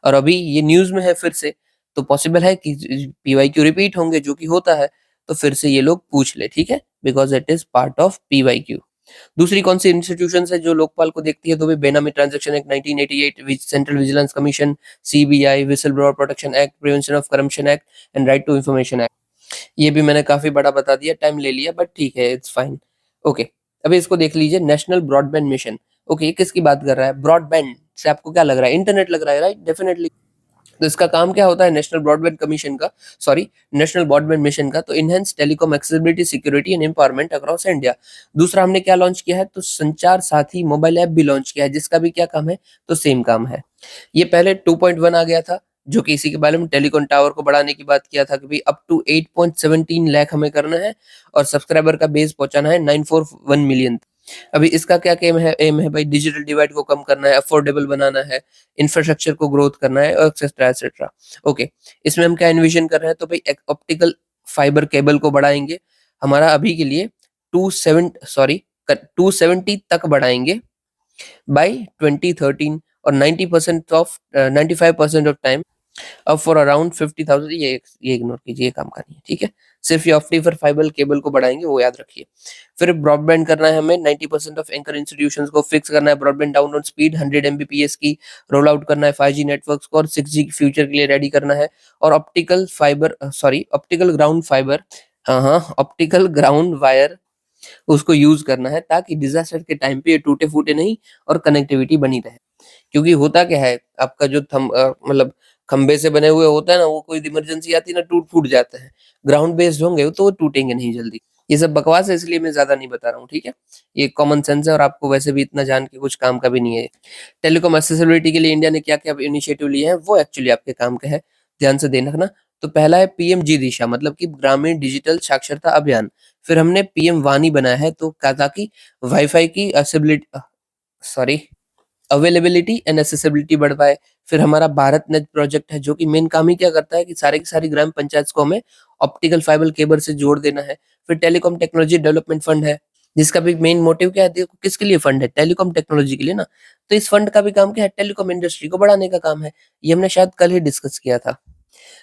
और अभी ये न्यूज में है फिर से, तो पॉसिबल है कि पीवाईक्यू रिपीट होंगे, जो कि होता है, तो फिर से ये लोग पूछ ले, ठीक है, because it is part of PYQ. दूसरी कौन सी इंस्टीट्यूशन है जो लोकपाल को देखती है, तो भी benami transaction act 1988, central vigilance commission, CBI, whistle blower protection act, prevention of corruption act and right to information act. ये भी मैंने काफी बड़ा बता दिया, टाइम ले लिया, बट ठीक है, इट्स फाइन। ओके, अभी इसको देख लीजिए, नेशनल ब्रॉडबैंड मिशन। ओके, ये किसकी बात कर रहा है, ब्रॉडबैंड से आपको क्या लग रहा है, इंटरनेट लग रहा है, राइट, डेफिनेटली। तो इसका काम क्या होता है नेशनल ब्रॉडबैंड कमीशन का, सॉरी, नेशनल ब्रॉडबैंड मिशन का, तो enhance telecom accessibility, security and empowerment across India. दूसरा हमने क्या लॉन्च किया है, तो संचार साथी मोबाइल ऐप भी लॉन्च किया है, जिसका भी क्या काम है, तो सेम काम है। ये पहले 2.1 आ गया था, जो कि इसी के बारे में टेलीकॉम टावर को बढ़ाने की बात किया था कि भाई अप टू 8.17 लाख हमें करना है, और सब्सक्राइबर का बेस पहुंचाना है 941 मिलियन। अभी इसका क्या एम है भाई, डिजिटल डिवाइड को कम करना है, अफोर्डेबल बनाना है, इंफ्रास्ट्रक्चर को ग्रोथ करना है, एक्सेट्रा एक्सेट्रा। ओके, इसमें हम क्या इन्विजन कर रहे हैं, तो भाई एक ऑप्टिकल फाइबर केबल को बढ़ाएंगे। हमारा अभी के लिए 270 तक बढ़ाएंगे बाय 2013, और 95% ऑफ टाइम अब फॉर अराउंड 50,000। ये इग्नोर कीजिए, ये काम का नहीं है, ठीक है। सिर्फ ये ऑप्टिकल फाइबर केबल को बढ़ाएंगे, वो याद रखिए। फिर ब्रॉडबैंड करना है हमें, 90% ऑफ एंकर इंस्टीट्यूशंस को फिक्स करना है ब्रॉडबैंड डाउनलोड स्पीड 100 Mbps की, रोल आउट करना है 5G नेटवर्क्स को, और 6G फ्यूचर के लिए रेडी करना है। और ऑप्टिकल ग्राउंड फाइबर, हाँ हाँ, ऑप्टिकल ग्राउंड वायर, उसको यूज करना है, ताकि डिजास्टर के टाइम पे ये टूटे फूटे नहीं और कनेक्टिविटी बनी रहे। क्योंकि होता क्या है, आपका जो मतलब खंबे से बने हुए होता है ना, वो कोई इमरजेंसी आती है ना, टूट फूट जाते हैं। ग्राउंड बेस्ड होंगे तो वो टूटेंगे नहीं जल्दी। ये सब बकवास है, इसलिए मैं ज्यादा नहीं बता रहा हूँ, ठीक है। ये कॉमन सेंस है, और आपको वैसे भी इतना जान के कुछ काम का भी नहीं है। टेलीकॉम एक्सेसिबिलिटी के लिए इंडिया ने क्या क्या इनिशिएटिव लिए हैं, वो एक्चुअली आपके काम के है, ध्यान से देना ना। तो पहला है पीएमजी दिशा, मतलब कि ग्रामीण डिजिटल साक्षरता अभियान। फिर हमने पीएम वानी बनाया है, तो क्या, ताकि वाईफाई की अवेलेबिलिटी एंड एक्सेसिबिलिटी बढ़ पाए। फिर हमारा भारत नेट प्रोजेक्ट है, जो कि मेन काम ही क्या करता है कि सारे की सारी ग्राम पंचायत को हमें ऑप्टिकल फाइबर केबल से जोड़ देना है। फिर टेलीकॉम टेक्नोलॉजी डेवलपमेंट फंड है, जिसका भी मेन मोटिव क्या है, देखो किसके लिए फंड है, टेलीकॉम टेक्नोलॉजी के लिए ना। तो इस फंड का भी काम क्या है, टेलीकॉम इंडस्ट्री को बढ़ाने का काम है। ये हमने शायद कल ही डिस्कस किया था।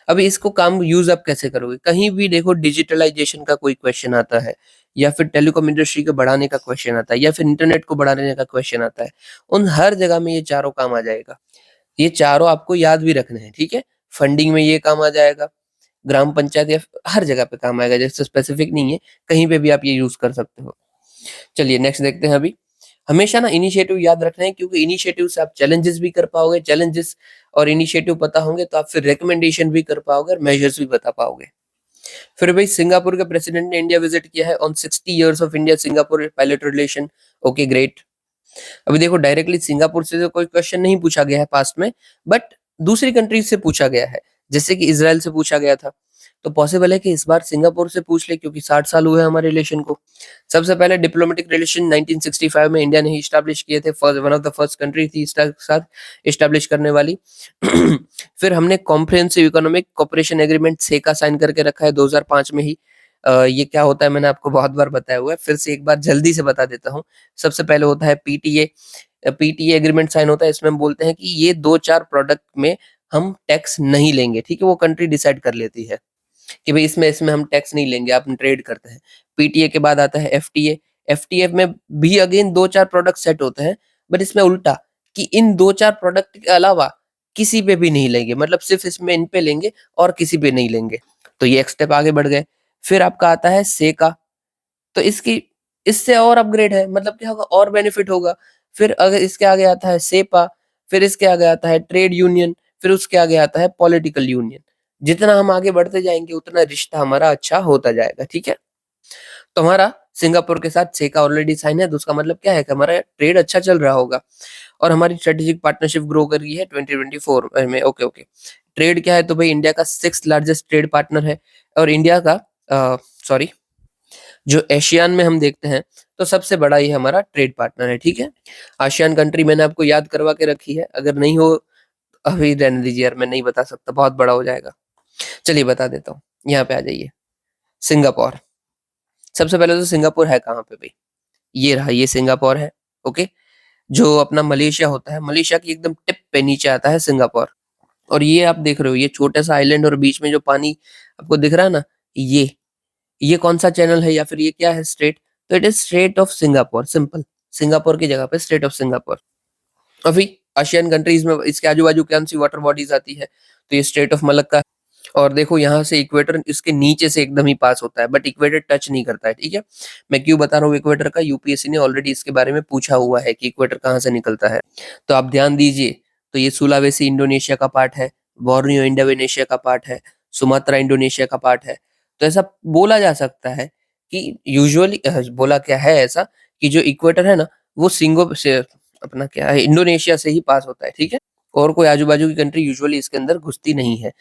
अभी इसको काम यूज आप कैसे करोगे, कहीं भी देखो डिजिटलाइजेशन का कोई क्वेश्चन आता है, या फिर टेलीकॉम इंडस्ट्री को बढ़ाने का क्वेश्चन आता है, या फिर इंटरनेट को बढ़ाने का क्वेश्चन आता है, उन हर जगह में ये चारों काम आ जाएगा। ये चारों आपको याद भी रखने हैं, ठीक है। फंडिंग में ये काम आ जाएगा, ग्राम पंचायत या हर जगह पे काम आएगा, जैसे स्पेसिफिक नहीं है, कहीं पे भी आप ये यूज कर सकते हो। चलिए नेक्स्ट देखते हैं। अभी हमेशा ना इनिशिएटिव याद रखना है, क्योंकि इनिशिएटिव से आप चैलेंजेस भी कर पाओगे, चैलेंजेस और इनिशिएटिव पता होंगे तो आप फिर रिकमेंडेशन भी कर पाओगे और मेजर्स भी बता पाओगे। फिर भाई सिंगापुर के प्रेसिडेंट ने इंडिया विजिट किया है on 60 years of India Singapore pilot relation. Okay great. अभी देखो डायरेक्टली सिंगापुर से तो कोई क्वेश्चन नहीं पूछा गया है पास्ट में, बट दूसरी कंट्रीज से पूछा गया है, जैसे कि इसराइल से पूछा गया था। तो पॉसिबल है कि इस बार सिंगापुर से पूछ ले, क्योंकि 60 साल हुए हमारे रिलेशन को। सबसे पहले डिप्लोमेटिक रिलेशन 1965 में इंडिया ने ही स्टैब्लिश किए थे, one of the first country थी इसके साथ स्टैब्लिश करने वाली। फिर हमने कॉम्प्रिहेंसिव इकोनॉमिक कोऑपरेशन एग्रीमेंट सेका साइन करके रखा है 2005 में ही। ये क्या होता है मैंने आपको बहुत बार बताया हुआ है, फिर से एक बार जल्दी से बता देता हूँ। सबसे पहले होता है पीटीए। पीटीए एग्रीमेंट साइन होता है, इसमें हम बोलते हैं कि ये 2-4 प्रोडक्ट में हम टैक्स नहीं लेंगे, ठीक है। वो कंट्री डिसाइड कर लेती है कि भाई इसमें इसमें हम टैक्स नहीं लेंगे, आप ट्रेड करते हैं। पीटीए के बाद आता है एफटीए। एफटीए में भी अगेन 2-4 प्रोडक्ट सेट होते हैं, बट इसमें उल्टा, कि इन 2-4 प्रोडक्ट के अलावा किसी पे भी नहीं लेंगे, मतलब सिर्फ इसमें इन पे लेंगे और किसी पे नहीं लेंगे। तो ये एक स्टेप आगे बढ़ गए। फिर आपका आता है सेका, तो इसकी इससे और अपग्रेड है, मतलब क्या होगा, और बेनिफिट होगा। फिर अगर इसके आगे आता है सेपा, फिर इसके आगे आता है ट्रेड यूनियन, फिर उसके आगे आता है पॉलिटिकल यूनियन। जितना हम आगे बढ़ते जाएँगे उतना रिश्ता हमारा अच्छा होता जाएगा, ठीक है? तो हमारा सिंगापुर के साथ सेका ऑलरेडी साइन है, तो उसका मतलब क्या है कि हमारा ट्रेड अच्छा चल रहा होगा और हमारी स्ट्रेटेजिक पार्टनरशिप ग्रो कर रही है 2024 में। Okay, okay. ट्रेड क्या है, तो भाई इंडिया का 6th लार्जेस्ट ट्रेड पार्टनर है और इंडिया का सॉरी, जो एशियान में हम देखते हैं तो सबसे बड़ा ये हमारा ट्रेड पार्टनर है, ठीक है? आसियान कंट्री मैंने आपको याद करवा के रखी है, अगर नहीं हो अभी रहने दीजिए यार, मैं नहीं बता सकता, बहुत बड़ा हो जाएगा। चलिए बता देता हूँ, यहाँ पे आ जाइए। सिंगापुर, सबसे पहले तो सिंगापुर है कहाँ पे भाई? ये रहा, ये सिंगापुर है, ओके? जो अपना मलेशिया होता है, मलेशिया की एकदम टिप पे नीचे आता है सिंगापुर। और ये आप देख रहे हो, ये छोटा सा आइलैंड और बीच में जो पानी आपको दिख रहा है ना, ये कौन-सा चैनल है या फिर ये क्या है स्ट्रेट? तो it is straight of Singapore, simple. Singapore की जगह पे स्ट्रेट ऑफ सिंगापुर। अभी आसियान कंट्रीज़ में इसके आजू-बाजू कौन-सी वाटर बॉडीज़ आती है? तो ये स्ट्रेट ऑफ मलक्का। और देखो यहाँ से इक्वेटर इसके नीचे से एकदम ही पास होता है, बट इक्वेटर टच नहीं करता है, ठीक है? मैं क्यों बता रहा हूँ इक्वेटर का, यूपीएससी ने ऑलरेडी इसके बारे में पूछा हुआ है कि इक्वेटर कहाँ से निकलता है। तो आप ध्यान दीजिए, तो ये सुलावेसी इंडोनेशिया का पार्ट है, बोर्नियो इंडोनेशिया का पार्ट है, सुमात्रा इंडोनेशिया का पार्ट है। तो ऐसा बोला जा सकता है कि यूजुअली बोला क्या है ऐसा कि जो इक्वेटर है ना, वो सिंगो से अपना क्या है, इंडोनेशिया से ही पास होता है, ठीक है? और कोई आजू-बाजू की कंट्री यूजुअली इसके अंदर घुसती नहीं है।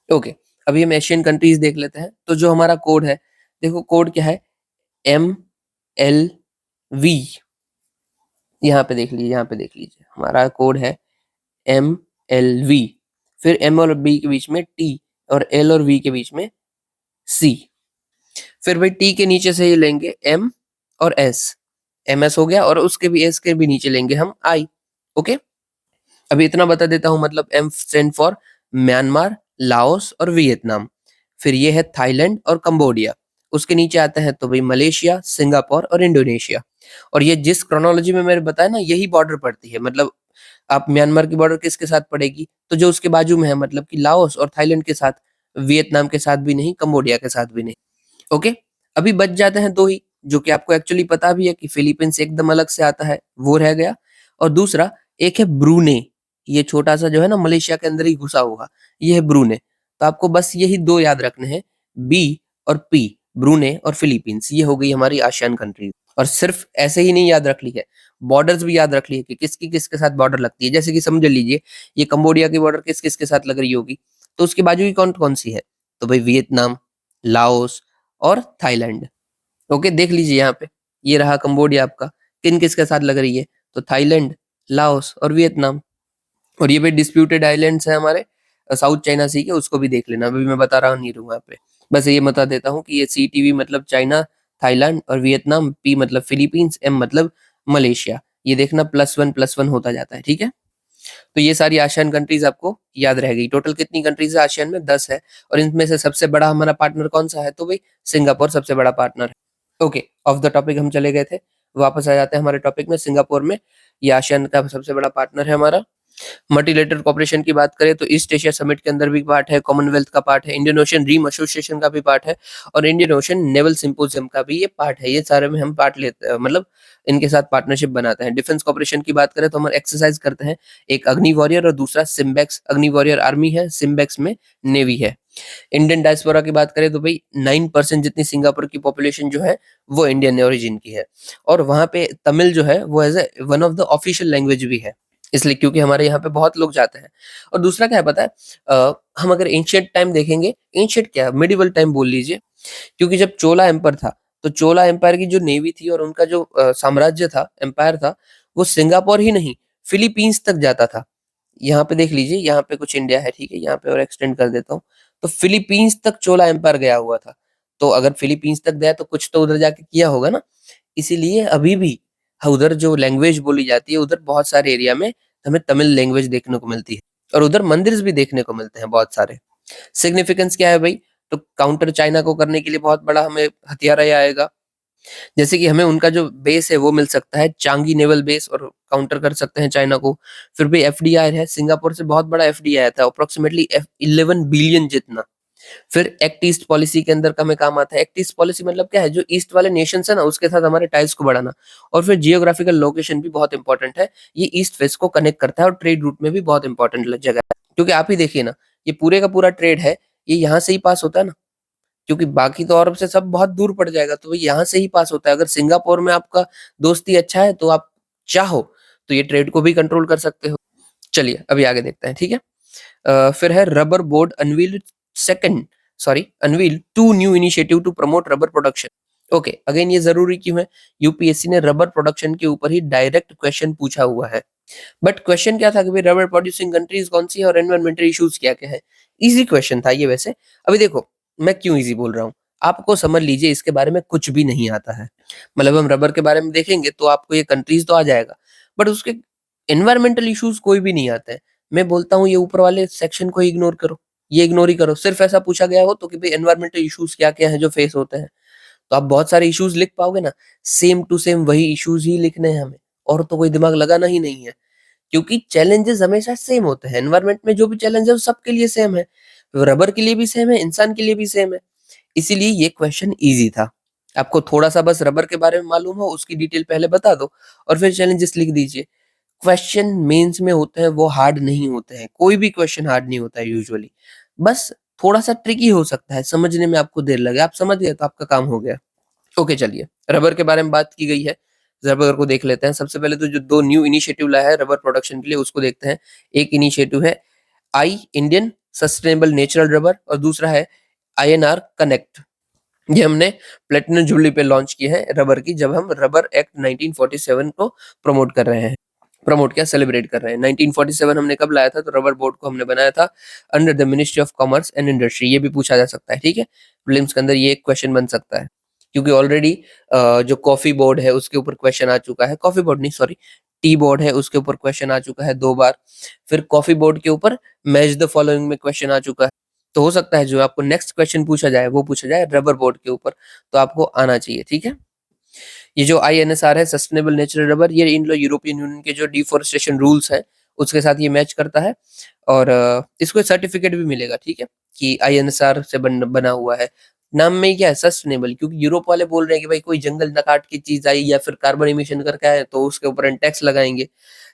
ओके, अभी हम एशियन कंट्रीज देख लेते हैं। तो जो हमारा कोड है, देखो कोड क्या है, MLV। यहाँ पे देख लीजिए, यहाँ पे देख लीजिए, हमारा कोड है MLV। फिर M और B के बीच में T और L और V के बीच में C। फिर भाई T के नीचे से ये लेंगे M और S, MS हो गया, और उसके भी S के भी नीचे लेंगे हम I। ओके, अभी इतना बता देता हूँ, मतलब M stand for Myanmar, Laos और वियतनाम। फिर ये है थाईलैंड और कंबोडिया। उसके नीचे आते हैं तो भाई मलेशिया, सिंगापुर और इंडोनेशिया। और ये जिस क्रोनोलॉजी में मैंने बताया ना, यही बॉर्डर पड़ती है, मतलब आप म्यांमार की बॉर्डर किसके साथ पड़ेगी, तो जो उसके बाजू में है, मतलब कि लाओस और थाईलैंड के साथ, वियतनाम के साथ भी नहीं, कंबोडिया के साथ भी नहीं। ओके, अभी बच जाते हैं दो ही, जो कि आपको एक्चुअली पता भी है कि फिलीपींस एकदम अलग से आता है, वो रह गया। और दूसरा एक है ब्रूने, ये छोटा सा जो है ना मलेशिया के अंदर ही घुसा हुआ, ये है ब्रूने। तो आपको बस यही दो याद रखने हैं, बी और पी, ब्रूने और फिलीपींस। ये हो गई हमारी आसियान कंट्री। और सिर्फ ऐसे ही नहीं याद रख ली है, बॉर्डर्स भी याद रख लिए कि किसकी किसके साथ बॉर्डर लगती है। जैसे कि समझ लीजिए, ये कंबोडिया की बॉर्डर किस किस के साथ लग रही होगी, तो उसके बाजू की कौन कौन सी है, तो भाई वियतनाम, लाओस और थाईलैंड। ओके, देख लीजिए यहाँ पे, ये रहा कंबोडिया आपका, किन किसके साथ लग रही है, तो थाईलैंड, लाओस और वियतनाम। और ये भी डिस्प्यूटेड आइलैंड्स हैं हमारे साउथ चाइना सी के, उसको भी देख लेना, अभी मैं बता रहा नहीं रहूँ यहाँ पे। बस ये बता देता हूँ कि ये CTV मतलब चाइना, थाईलैंड और वियतनाम, P मतलब फिलीपींस, M मतलब मलेशिया। ये देखना +1 +1 होता जाता है, ठीक है? तो ये सारी आसियान कंट्रीज आपको याद रह गई। टोटल कितनी कंट्रीज है आसियान में? 10 है। और इनमें से सबसे बड़ा हमारा पार्टनर कौन सा है? तो भाई सिंगापुर सबसे बड़ा पार्टनर है। ओके, ऑफ द टॉपिक हम चले गए थे, वापस आ जाते हैं हमारे टॉपिक में। सिंगापुर में ये आसियान का सबसे बड़ा पार्टनर है हमारा। मल्टीलेटरल कोऑपरेशन की बात करें तो ईस्ट एशिया समिट के अंदर भी पार्ट है, कॉमनवेल्थ का पार्ट है, इंडियन ओशन रीम एसोसिएशन का भी पार्ट है और इंडियन ओशन नेवल सिंपोजियम का भी ये पार्ट है। ये सारे में हम पार्ट लेते हैं, मतलब इनके साथ पार्टनरशिप बनाते हैं। डिफेंस कोऑपरेशन की बात करें तो हम एक्सरसाइज करते हैं, एक अग्नि वॉरियर और दूसरा सिम्बेक्स। अग्नि वॉरियर आर्मी है, सिम्बेक्स में नेवी है। इंडियन डायस्पोरा की बात करें तो भाई 9% जितनी सिंगापुर की पॉपुलेशन जो है वो इंडियन ओरिजिन की है और वहाँ पे तमिल जो है वो as a one of the official language भी है, इसलिए क्योंकि हमारे यहाँ पे बहुत लोग जाते हैं। और दूसरा क्या है पता है, हम अगर एंशिएंट टाइम देखेंगे, एंशिएंट क्या, मिडिवल टाइम बोल लीजिए, क्योंकि जब चोला एम्पायर था तो चोला एम्पायर की जो नेवी थी और उनका जो साम्राज्य था, एम्पायर था, वो सिंगापुर ही नहीं फिलीपींस तक जाता था। यहाँ पे देख लीजिए, यहाँ पे कुछ इंडिया है, ठीक है, यहाँ पे और एक्सटेंड कर देता हूँ, तो फिलीपींस तक चोला एम्पायर गया हुआ था। तो अगर फिलीपींस तक गया तो कुछ तो उधर जाके किया होगा ना, इसीलिए अभी भी उधर जो लैंग्वेज बोली जाती है, उधर बहुत सारे एरिया में हमें तमिल लैंग्वेज देखने को मिलती है और उधर मंदिर भी देखने को मिलते हैं बहुत सारे। सिग्निफिकेंस क्या है भाई, तो काउंटर चाइना को करने के लिए बहुत बड़ा हमें हथियार ये आएगा। जैसे कि हमें उनका जो बेस है वो मिल सकता है, चांगी नेवल बेस, और काउंटर कर सकते हैं चाइना को। फिर भी FDI है, सिंगापुर से बहुत बड़ा FDI आया था, अप्रोक्सीमेटली 11 बिलियन जितना। फिर एक्ट ईस्ट पॉलिसी के अंदर का हमें काम आता है। एक्ट ईस्ट पॉलिसी मतलब क्या है, जो ईस्ट वाले नेशंस है ना उसके साथ हमारे टाइज को बढ़ाना। और फिर जियोग्राफिकल लोकेशन भी बहुत इंपॉर्टेंट है, ये ईस्ट वेस्ट को कनेक्ट करता है और ट्रेड रूट में भी बहुत इंपॉर्टेंट जगह है। क्योंकि आप ही देखिए ना, ये पूरे का पूरा ट्रेड है, ये यहाँ से ही पास होता है ना, क्योंकि बाकी तो अरब से सब बहुत दूर पड़ जाएगा, तो यहाँ से ही पास होता है। अगर सिंगापुर में आपका दोस्ती अच्छा है तो आप चाहो तो ये ट्रेड को भी कंट्रोल कर सकते हो। चलिए अभी आगे देखते हैं, ठीक है। फिर है rubber board unveiled second sorry unveil two new initiative to promote rubber production. Okay, again ये जरूरी क्यों है, यूपीएससी ने रबर प्रोडक्शन के ऊपर ही डायरेक्ट क्वेश्चन पूछा हुआ है। बट क्वेश्चन क्या था कि भाई रबर प्रोड्यूसिंग कंट्रीज कौन सी है और एनवायरमेंटल इश्यूज क्या क्या है। इजी क्वेश्चन था ये वैसे। अभी देखो, मैं क्यों इजी बोल रहा हूँ, आपको समझ लीजिए इसके बारे में कुछ भी नहीं आता है। मतलब हम रबर के बारे में देखेंगे तो आपको ये कंट्रीज तो आ जाएगा, बट उसके एनवायरमेंटल इश्यूज कोई भी नहीं आते हैं। मैं बोलता हूँ ये ऊपर वाले सेक्शन को इग्नोर करो, ये इग्नोर ही करो। सिर्फ ऐसा पूछा गया हो तो कि भाई एनवायरमेंटल इश्यूज क्या क्या है जो फेस होते हैं, तो आप बहुत सारे इश्यूज लिख पाओगे ना। सेम टू सेम वही इश्यूज ही लिखने हैं हमें, और तो कोई दिमाग लगाना ही नहीं है। क्योंकि चैलेंजेस हमेशा सेम होते हैं, एनवायरनमेंट में जो भी चैलेंज है वो सबके लिए सेम है, रबर के लिए भी सेम है, इंसान के लिए भी सेम है। इसीलिए ये क्वेश्चन इजी था। आपको थोड़ा सा बस रबर के बारे में मालूम हो, उसकी डिटेल पहले बता दो और फिर चैलेंजेस लिख दीजिए। क्वेश्चन मेंस में होते हैं वो हार्ड नहीं होते हैं, कोई भी क्वेश्चन हार्ड नहीं होता है यूजुअली। बस थोड़ा सा ट्रिकी हो सकता है, समझने में आपको देर लगे, आप समझ गए तो आपका काम हो गया। ओके चलिए, रबर के बारे में बात की गई है, रबर को देख लेते हैं। सबसे पहले तो जो दो न्यू इनिशिएटिव लाया है रबर प्रोडक्शन के लिए उसको देखते हैं। एक इनिशिएटिव है आई इंडियन सस्टेनेबल नेचुरल रबर और दूसरा है आईएनआर कनेक्ट। ये हमने प्लेटिनम जुबली पे लॉन्च किए हैं रबर की, जब हम रबर एक्ट 1947 को प्रमोट कर रहे हैं। प्रमोट क्या, सेलिब्रेट कर रहे हैं। 1947 हमने कब लाया था, तो रबर बोर्ड को हमने बनाया था under the ministry of commerce and industry. ये भी पूछा जा सकता है, ठीक है, प्रीलिम्स के अंदर ये एक क्वेश्चन बन सकता है। क्योंकि ऑलरेडी जो कॉफी बोर्ड है उसके ऊपर क्वेश्चन आ चुका है, कॉफी बोर्ड नहीं सॉरी, टी बोर्ड है उसके ऊपर क्वेश्चन आ चुका है 2 बार। फिर कॉफी बोर्ड के ऊपर मैच द फॉलोइंग में क्वेश्चन आ चुका है। तो हो सकता है जो आपको नेक्स्ट क्वेश्चन पूछा जाए वो पूछा जाए रबर बोर्ड के ऊपर, तो आपको आना चाहिए, ठीक है। ये जो आईएनएसआर है, सस्टेनेबल नेचुरल रबर, ये इन यूरोपियन यूनियन के जो डिफोरेस्टेशन रूल्स है उसके साथ ये मैच करता है। और इसको सर्टिफिकेट भी मिलेगा, ठीक है, कि आईएनएसआर से बना हुआ है। नाम में ही क्या है, सस्टेनेबल, क्योंकि यूरोप वाले बोल रहे हैं कि भाई कोई जंगल न काट के चीज आई या फिर कार्बन इमिशन करके आए तो उसके ऊपर हम टैक्स लगाएंगे।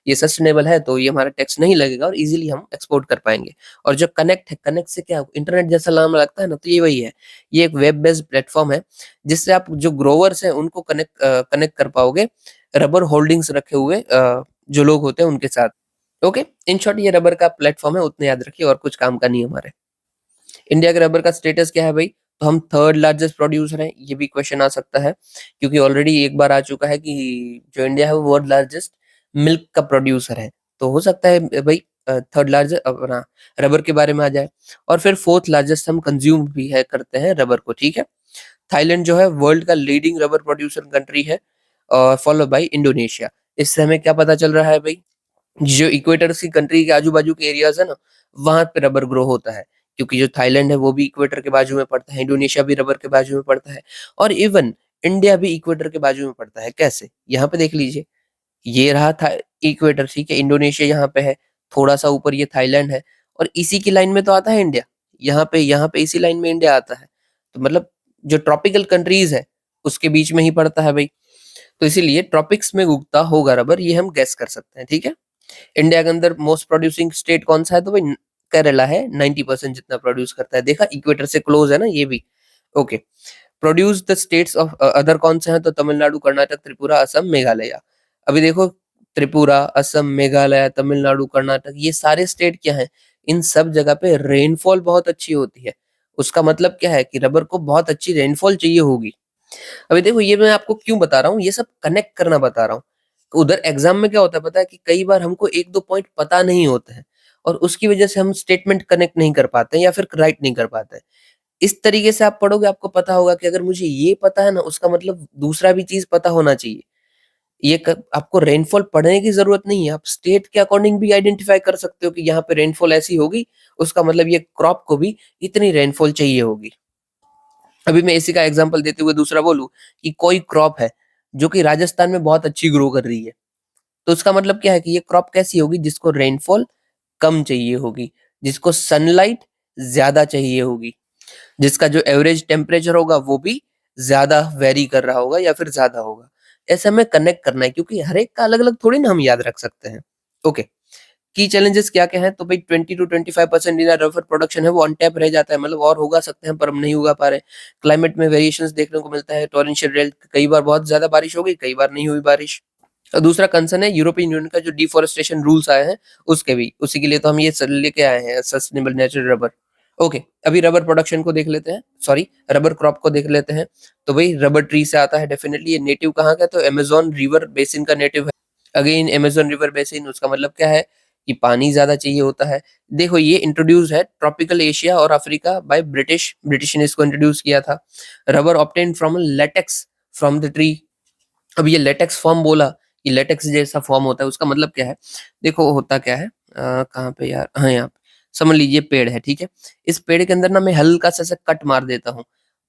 ये सस्टेनेबल है तो ये हमारा टैक्स नहीं लगेगा और इजीली हम एक्सपोर्ट कर पाएंगे। और जो कनेक्ट है, कनेक्ट से क्या इंटरनेट जैसा नाम लगता है ना, तो ये वही है। ये एक वेब बेस्ड प्लेटफॉर्म है जिससे आप जो ग्रोवर्स हैं उनको कनेक्ट कर पाओगे रबर होल्डिंग्स रखे हुए जो लोग होते हैं उनके साथ। ओके, इन शॉर्ट ये रबर का प्लेटफॉर्म है, उतने याद रखिए, और कुछ काम का नहीं है हमारे। इंडिया के रबर का स्टेटस क्या है भाई, तो हम थर्ड लार्जेस्ट प्रोड्यूसर हैं, ये भी क्वेश्चन आ सकता है। क्योंकि ऑलरेडी एक बार आ चुका है कि जो इंडिया है वो वर्ल्ड लार्जेस्ट मिल्क का प्रोड्यूसर है। तो हो सकता है भाई थर्ड लार्जेस्ट अपना रबर के बारे में आ जाए। और फिर फोर्थ लार्जेस्ट हम कंज्यूम भी है करते हैं रबर को, ठीक है। थाईलैंड जो है वर्ल्ड का लीडिंग रबर प्रोड्यूसर कंट्री है, और फॉलो बाय इंडोनेशिया। इससे हमें क्या पता चल रहा है भाई, जो इक्वेटर की कंट्री के आजू बाजू के एरियाज है ना, वहां पे रबर ग्रो होता है। क्योंकि जो थाईलैंड है वो भी इक्वेटर के बाजू में पड़ता है, इंडोनेशिया भी रबर के बाजू में पड़ता है, और इवन इंडिया भी इक्वेटर के बाजू में पड़ता है। कैसे, यहाँ पे देख लीजिए, ये रहा था इक्वेटर, ठीक है, इंडोनेशिया यहाँ पे है, थोड़ा सा ऊपर ये थाईलैंड है, और इसी की लाइन में तो आता है इंडिया। यहाँ पे इसी लाइन में इंडिया आता है। तो मतलब जो ट्रॉपिकल कंट्रीज है उसके बीच में ही पड़ता है भाई। तो इसीलिए ट्रॉपिक्स में उगता होगा रबर, ये हम गेस कर सकते हैं, ठीक है। इंडिया के अंदर मोस्ट प्रोड्यूसिंग स्टेट कौन सा है, तो भाई केरला है, 90% जितना प्रोड्यूस करता है। देखा, इक्वेटर से क्लोज है ना ये भी। Okay, produce the states of other कौन से हैं, तो तमिलनाडु, कर्नाटक, त्रिपुरा, असम, मेघालय। अभी देखो, त्रिपुरा, असम, मेघालय, तमिलनाडु, कर्नाटक, ये सारे स्टेट क्या है, इन सब जगह पे रेनफॉल बहुत अच्छी होती है। उसका मतलब क्या है कि रबर को बहुत अच्छी रेनफॉल चाहिए होगी। अभी देखो, ये मैं आपको क्यों बता रहा हूँ, ये सब कनेक्ट करना बता रहा हूँ। उधर एग्जाम में क्या होता है पता है, कि कई बार हमको एक दो पॉइंट पता नहीं होते हैं और उसकी वजह से हम स्टेटमेंट कनेक्ट नहीं कर पाते हैं या फिर राइट नहीं कर पाते हैं। इस तरीके से आप पढ़ोगे, आपको पता होगा कि अगर मुझे ये पता है ना, उसका मतलब दूसरा भी चीज पता होना चाहिए। आपको रेनफॉल पढ़ने की जरूरत नहीं है, आप स्टेट के अकॉर्डिंग भी आइडेंटिफाई कर सकते हो कि यहाँ पे रेनफॉल ऐसी होगी, उसका मतलब ये क्रॉप को भी इतनी रेनफॉल चाहिए होगी। अभी मैं इसी का एग्जांपल देते हुए दूसरा बोलूं, कि कोई क्रॉप है जो कि राजस्थान में बहुत अच्छी ग्रो कर रही है, तो उसका मतलब क्या है कि ये क्रॉप कैसी होगी, जिसको रेनफॉल कम चाहिए होगी, जिसको सनलाइट ज्यादा चाहिए होगी। जिसका जो एवरेज टेम्परेचर होगा वो भी ज़्यादा वेरी कर रहा होगा या फिर ज़्यादा होगा। ऐसे हमें कनेक्ट करना है क्योंकि हर एक का अलग-अलग थोड़ी ना हम याद रख सकते हैं। ओके, की चैलेंजेस क्या-क्या हैं? तो भई 20 टू 25% इन रबर प्रोडक्शन है वो अनटैप रह जाता है, मतलब और उगा सकते हैं पर हम नहीं उगा पा रहे। क्लाइमेट में वेरिएशंस देखने को मिलता है, टॉरेंशियल रेन कई बार बहुत ज़्यादा बारिश हो गई, कई बार नहीं हुई बारिश। और दूसरा कंसर्न है यूरोपियन यूनियन का जो डिफॉरेस्टेशन रूल्स आए हैं, उसके भी। उसी के लिए तो हम ये लेके आए हैं सस्टेनेबल नेचुरल रबर। ओके, अभी रबर प्रोडक्शन को देख लेते हैं, सॉरी रबर क्रॉप को देख लेते हैं। तो भाई रबर ट्री से आता है डेफिनिटली। ये नेटिव कहाँ का है? तो अमेज़न रिवर बेसिन का नेटिव है। अगेन अमेज़न रिवर बेसिन, उसका मतलब क्या है कि पानी ज़्यादा चाहिए होता है। देखो ये इंट्रोड्यूस्ड है ट्रॉपिकल एशिया और अफ्रीका बाय ब्रिटिश ने इसको इंट्रोड्यूस किया था। Rubber obtained from latex from the tree. अब ये लेटेक्स फॉर्म बोला, ये लेटेक्स जैसा फॉर्म होता है, उसका मतलब क्या है? देखो होता क्या है, कहाँ पे यार? हाँ, यहाँ पे। समझ लीजिए पेड़ है, ठीक है? इस पेड़ के अंदर ना मैं हल्का-सा ऐसा कट मार देता हूँ।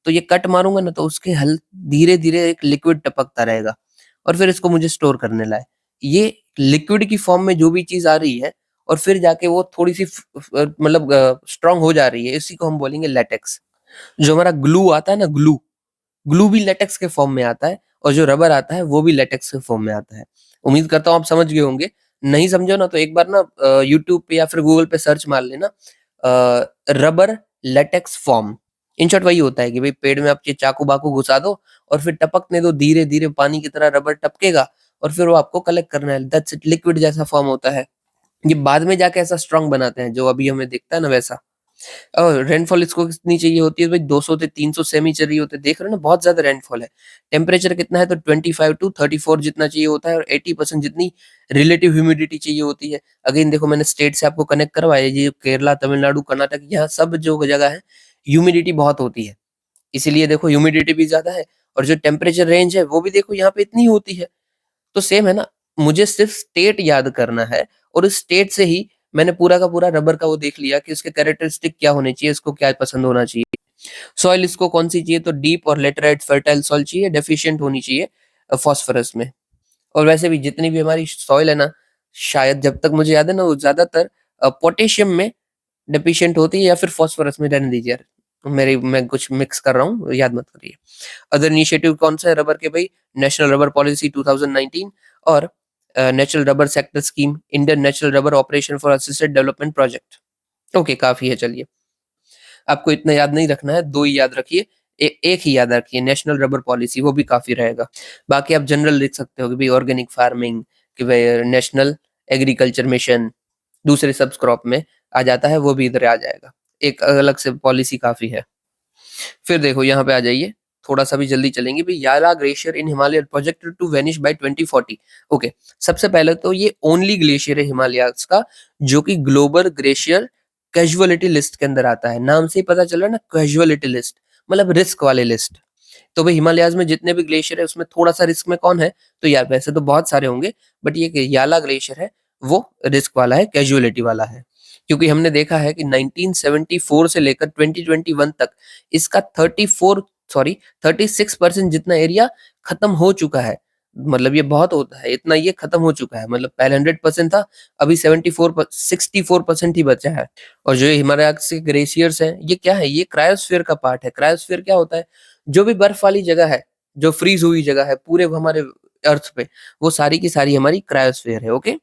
तो ये कट मारूँगा ना तो उसके धीरे-धीरे एक लिक्विड टपकता रहेगा और फिर इसको मुझे स्टोर करने लाए। ये लिक्विड की फॉर्म में जो भी चीज़ आ रही है और फिर जाके वो थोड़ी-सी मतलब स्ट्रॉन्ग हो जा रही है, इसी को हम बोलेंगे लेटेक्स। जो हमारा ग्लू आता है ना, ग्लू, ग्लू भी लेटेक्स के फॉर्म में आता है और जो रबर आता है वो भी लेटेक्स के फॉर्म में आता है। उम्मीद करता हूँ आप समझ गए होंगे। नहीं समझे ना तो एक बार ना यूट्यूब पे या फिर गूगल पे सर्च मार लेना rubber latex form. In short वही होता है कि भाई पेड़ में आप ये चाकू-वाकू घुसा दो और फिर टपकने दो, धीरे-धीरे पानी की तरह रबर टपकेगा और फिर वो आपको कलेक्ट करना है। दैट्स इट, लिक्विड जैसा फॉर्म होता है। ये बाद में जाके ऐसा स्ट्रॉन्ग बनाते हैं, जो अभी हमें दिखता है ना वैसा। रेनफॉल इसको कितनी चाहिए होती है भाई? 200 से 300 सेमी चाहिए होते हैं। देख रहे हो ना बहुत ज़्यादा रेनफॉल है। टेम्परेचर कितना है तो 25 टू 34 जितना चाहिए होता है और 80% जितनी रिलेटिव ह्यूमिडिटी चाहिए होती है। अगेन देखो मैंने स्टेट से आपको कनेक्ट करवाया, ये केरला, तमिलनाडु, कर्नाटक, यहाँ सब जो जगह है ह्यूमिडिटी बहुत होती है। इसीलिए देखो ह्यूमिडिटी भी ज़्यादा है और जो टेम्परेचर रेंज है वो भी देखो यहाँ पे इतनी होती है। तो सेम है ना, मुझे सिर्फ स्टेट याद करना है और उस स्टेट से ही मैंने पूरा का पूरा रबर का वो देख लिया कि उसके कैरेक्टरिस्टिक क्या होने चाहिए, इसको क्या पसंद होना चाहिए। सॉइल इसको कौन-सी चाहिए तो डीप और लेटराइट फर्टाइल सॉइल चाहिए, डेफिशिएंट होनी चाहिए फास्फोरस में। और वैसे भी जितनी भी हमारी सॉइल है ना, शायद जब तक मुझे याद है ना वो ज़्यादातर पोटेशियम में डेफिशिएंट होती है या फिर फास्फोरस में, रहने दीजिए यार। मैं कुछ मिक्स कर रहा हूँ, याद मत करिए। अदर इनिशिएटिव कौन सा है रबर के भाई? नेशनल रबर पॉलिसी 2019 और national rubber sector scheme, Indian national rubber operation for assisted development project. Okay, काफ़ी है चलिए। आपको इतना याद नहीं रखना है, 2 ही याद रखिए। एक ही याद रखिए नेशनल रबर पॉलिसी, वो भी काफ़ी रहेगा। बाकी आप जनरल लिख सकते हो कि भई ऑर्गेनिक फार्मिंग, कि भई नेशनल एग्रीकल्चर मिशन, दूसरे सब क्रॉप में आ जाता है, वो भी इधर आ जाएगा। एक अलग से पॉलिसी काफ़ी है। फिर देखो यहाँ पे आ जाइए, थोड़ा-सा भी जल्दी चलेंगे भई। Yala glacier in Himalaya projected to vanish by 2040। Okay, सबसे पहले तो ये ओनली ग्लेशियर है हिमालयाज़ का, जो कि ग्लोबल ग्लेशियर कैज़ुअलिटी लिस्ट के अंदर आता है। नाम से ही पता चल रहा है ना, कैज़ुअलिटी लिस्ट मतलब रिस्क वाले लिस्ट। तो भई हिमालयाज़ में जितने भी ग्लेशियर है उसमें थोड़ा-सा रिस्क में कौन है? तो यार वैसे तो बहुत सारे होंगे, बट ये याला ग्लेशियर है वो रिस्क वाला है, कैज़ुअलिटी वाला है। क्योंकि हमने देखा है कि 1974 से लेकर 2021 तक इसका 36% जितना एरिया खत्म हो चुका है। मतलब ये बहुत होता है, इतना ये खत्म हो चुका है। मतलब पहले 100% था, अभी 64% ही बचा है। और जो ये हिमालय के ग्लेशियर्स हैं, ये क्या है? ये क्रायोस्फीयर का पार्ट है। क्रायोस्फीयर क्या होता है? जो भी बर्फ वाली जगह है, जो फ्रीज़ हुई जगह है पूरे हमारे अर्थ पे, वो सारी की सारी हमारी क्रायोस्फीयर है, ओके?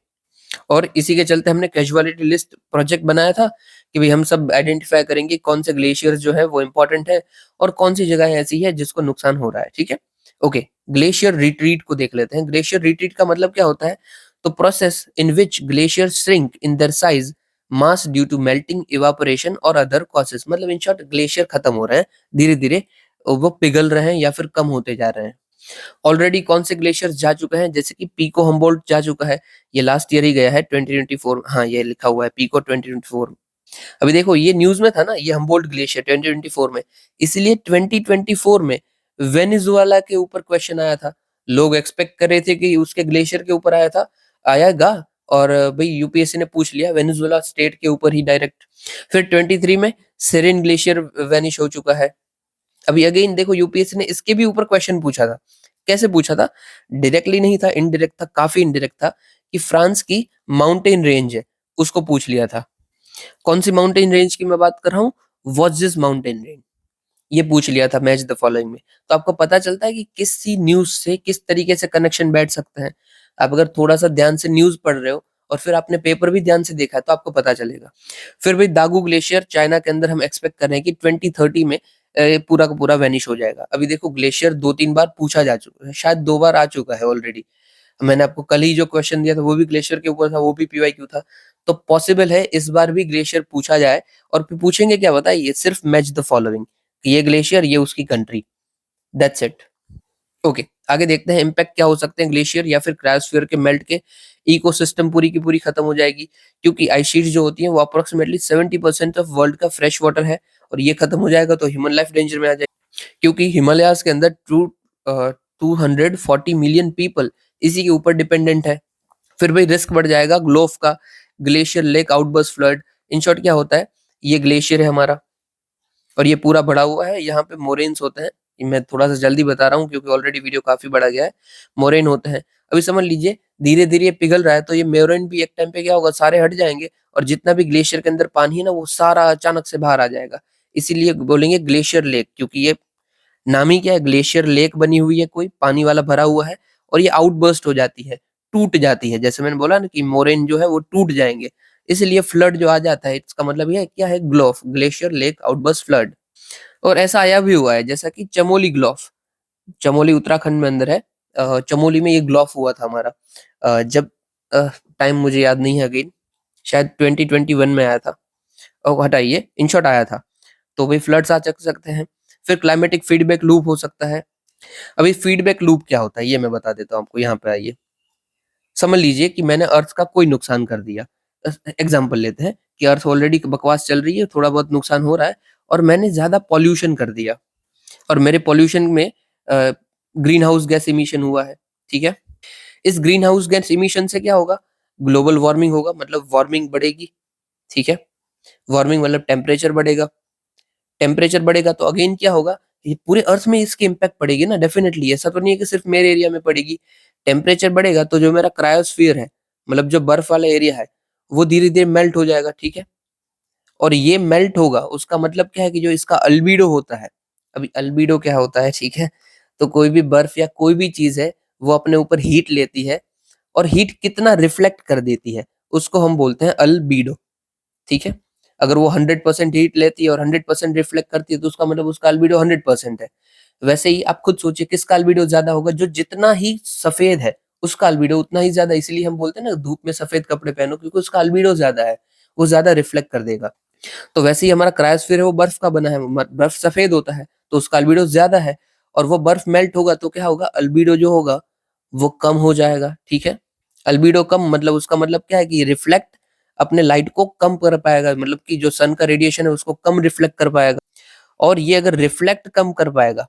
और इसी के चलते हमने कैजुअलिटी लिस्ट प्रोजेक्ट बनाया था कि भाई हम सब आइडेंटिफाई करेंगे कौन से ग्लेशियर्स जो है वो इम्पोर्टेंट है और कौन सी जगह ऐसी है जिसको नुकसान हो रहा है, ठीक है? ओके, ग्लेशियर रिट्रीट को देख लेते हैं। ग्लेशियर रिट्रीट का मतलब क्या होता है? तो process in which glacier shrink in their size mass due to melting, evaporation और अदर कॉजेस। मतलब इन शॉर्ट ग्लेशियर खत्म हो रहे हैं, धीरे-धीरे वो पिघल रहे हैं या फिर कम होते जा रहे हैं। ऑलरेडी कौन से ग्लेशियर्स जा चुके हैं? जैसे कि पीको हम्बोल्ट जा चुका है, ये लास्ट ईयर ही गया है 2024। हाँ, ये लिखा हुआ है पीको 2024। अभी देखो ये न्यूज़ में था ना, ये हम्बोल्ट ग्लेशियर 2024 में, इसलिए 2024 में वेनेजुएला के ऊपर क्वेश्चन आया था। लोग एक्सपेक्ट कर रहे थे कि उसके ग्लेशियर के ऊपर आएगा और भई यूपीएससी ने पूछ लिया वेनेजुएला स्टेट के ऊपर ही डायरेक्ट। फिर 23 में सेरेन ग्लेशियर वैनिश हो चुका है। अभी अगेन देखो यूपीएससी ने इसके भी ऊपर क्वेश्चन पूछा था। कैसे पूछा था? डायरेक्टली नहीं था, इनडायरेक्ट था, काफ़ी इनडायरेक्ट था कि फ्रांस की माउंटेन रेंज है, उसको पूछ लिया था। कौन सी माउंटेन रेंज की मैं बात कर रहा हूँ? वोज़ेस माउंटेन रेंज। ये पूछ लिया था मैच द फॉलोइंग में। तो आपको पता चलता है कि किसी न्यूज़ से किस तरीके से कनेक्शन बैठ सकते हैं। आप अगर थोड़ा-सा ध्यान से न्यूज़ पढ़ रहे हो और फिर आपने पेपर भी ध्यान से देखा है तो आपको पता चलेगा। फिर भाई दागू ग्लेशियर चाइना के अंदर हम एक्सपेक्ट कर रहे हैं कि 2030 में पूरा का पूरा वैनिश हो जाएगा। अभी देखो ग्लेशियर 2-3 बार पूछा जा चुका है, शायद 2 बार आ चुका है ऑलरेडी। मैंने आपको कल ही जो क्वेश्चन दिया था वो भी ग्लेशियर के ऊपर था, वो भी पीवाईक्यू था। तो पॉसिबल है इस बार भी ग्लेशियर पूछा जाए और फिर पूछेंगे क्या बताइए? सिर्फ मैच द फॉलोइंग, ये ग्लेशियर, ये उसकी कंट्री, दैट्स इट। ओके, आगे देखते हैं इम्पैक्ट क्या हो सकते हैं ग्लेशियर या फिर क्रायोस्फीयर के मेल्ट के। इकोसिस्टम पूरी की पूरी खत्म हो जाएगी क्योंकि आइस शीट्स जो होती हैं वो अप्रोक्सीमेटली 70% ऑफ वर्ल्ड का फ्रेश वाटर है और ये खत्म हो जाएगा तो ह्यूमन लाइफ डेंजर में आ जाएगी क्योंकि हिमालयाज के अंदर 240 मिलियन पीपल इसी के ऊपर डिपेंडेंट है। फिर भाई रिस्क बढ़ जाएगा ग्लोव का, glacier lake outburst flood. In short क्या होता है, ये ग्लेशियर है हमारा और ये पूरा बढ़ा हुआ है, यहाँ पे मोरेन्स होते हैं। ये मैं थोड़ा सा जल्दी बता रहा हूँ क्योंकि ऑलरेडी वीडियो काफी बड़ा गया है। मोरेन होते हैं, अभी समझ लीजिए धीरे धीरे ये पिघल रहा है तो ये मोरेन भी एक टाइम पे क्या होगा, सारे हट जाएंगे और जितना भी ग्लेशियर के अंदर पानी है ना वो सारा अचानक से बाहर आ जाएगा। इसीलिए बोलेंगे ग्लेशियर लेक, क्योंकि ये नाम ही क्या है, ग्लेशियर लेक बनी हुई है, कोई पानी वाला भरा हुआ है और ये आउटबर्स्ट हो जाती है, टूट जाती है। जैसे मैंने बोला ना कि मोरेन जो है वो टूट जाएंगे, इसलिए फ्लड जो आ जाता है इसका मतलब ये क्या है, ग्लोफ, ग्लेशियर लेक आउटबर्स्ट फ्लड। और ऐसा आया भी हुआ है जैसा कि चमोली ग्लोफ, चमोली उत्तराखंड में अंदर है। चमोली में ये ग्लोफ हुआ था हमारा, जब टाइम मुझे याद नहीं है अगेन, शायद 2021 में आया था। हटाइए, इन शॉर्ट आया था। तो भाई फ्लड्स आ सकते हैं। फिर क्लाइमेटिक फीडबैक लूप हो सकता है। अभी फीडबैक लूप क्या होता है ये मैं बता देता हूँ आपको, यहाँ पे आइए। समझ लीजिए कि मैंने अर्थ का कोई नुकसान कर दिया। एग्जाम्पल लेते हैं कि अर्थ ऑलरेडी बकवास चल रही है, थोड़ा बहुत नुकसान हो रहा है और मैंने ज्यादा पॉल्यूशन कर दिया और मेरे पॉल्यूशन में ग्रीन हाउस गैस इमिशन हुआ है, ठीक है। इस ग्रीन हाउस गैस इमिशन से क्या होगा, ग्लोबल वार्मिंग होगा, मतलब वार्मिंग बढ़ेगी, ठीक है। वार्मिंग मतलब टेम्परेचर बढ़ेगा, टेम्परेचर बढ़ेगा तो अगेन क्या होगा, ये पूरे अर्थ में इसकी इम्पैक्ट पड़ेगी ना डेफिनेटली। ऐसा तो नहीं है कि सिर्फ मेरे एरिया में पड़ेगी। टेम्परेचर बढ़ेगा तो जो मेरा क्रायोस्फीयर है, मतलब जो बर्फ वाला एरिया है, वो धीरे धीरे मेल्ट हो जाएगा, ठीक है। और ये मेल्ट होगा उसका मतलब क्या है कि जो इसका अल्बीडो होता है, अभी अल्बीडो क्या होता है, ठीक है। तो कोई भी बर्फ या कोई भी चीज है वो अपने ऊपर हीट लेती है और हीट कितना रिफ्लेक्ट कर देती है उसको हम बोलते हैं अल्बीडो, ठीक है। अगर वो 100% हीट लेती है और 100% रिफ्लेक्ट करती है तो उसका मतलब उसका अल्बीडो 100% है। वैसे ही आप खुद सोचिए किसका अल्बीडो ज्यादा होगा, जो जितना ही सफेद है उसका अल्बीडो उतना ही ज्यादा। इसलिए हम बोलते हैं ना धूप में सफेद कपड़े पहनो, क्योंकि उसका अल्बीडो ज्यादा है, वो ज्यादा रिफ्लेक्ट कर देगा। तो वैसे ही हमारा क्रायोस्फीयर है वो बर्फ का बना है, बर्फ सफेद होता है तो उसका अल्बीडो ज्यादा है और वो बर्फ मेल्ट होगा तो क्या होगा, अल्बीडो जो होगा वो कम हो जाएगा, ठीक है। अल्बीडो कम मतलब उसका मतलब क्या है कि रिफ्लेक्ट अपने लाइट को कम कर पाएगा, मतलब कि जो सन का रेडिएशन है उसको कम रिफ्लेक्ट कर पाएगा। और ये अगर रिफ्लेक्ट कम कर पाएगा,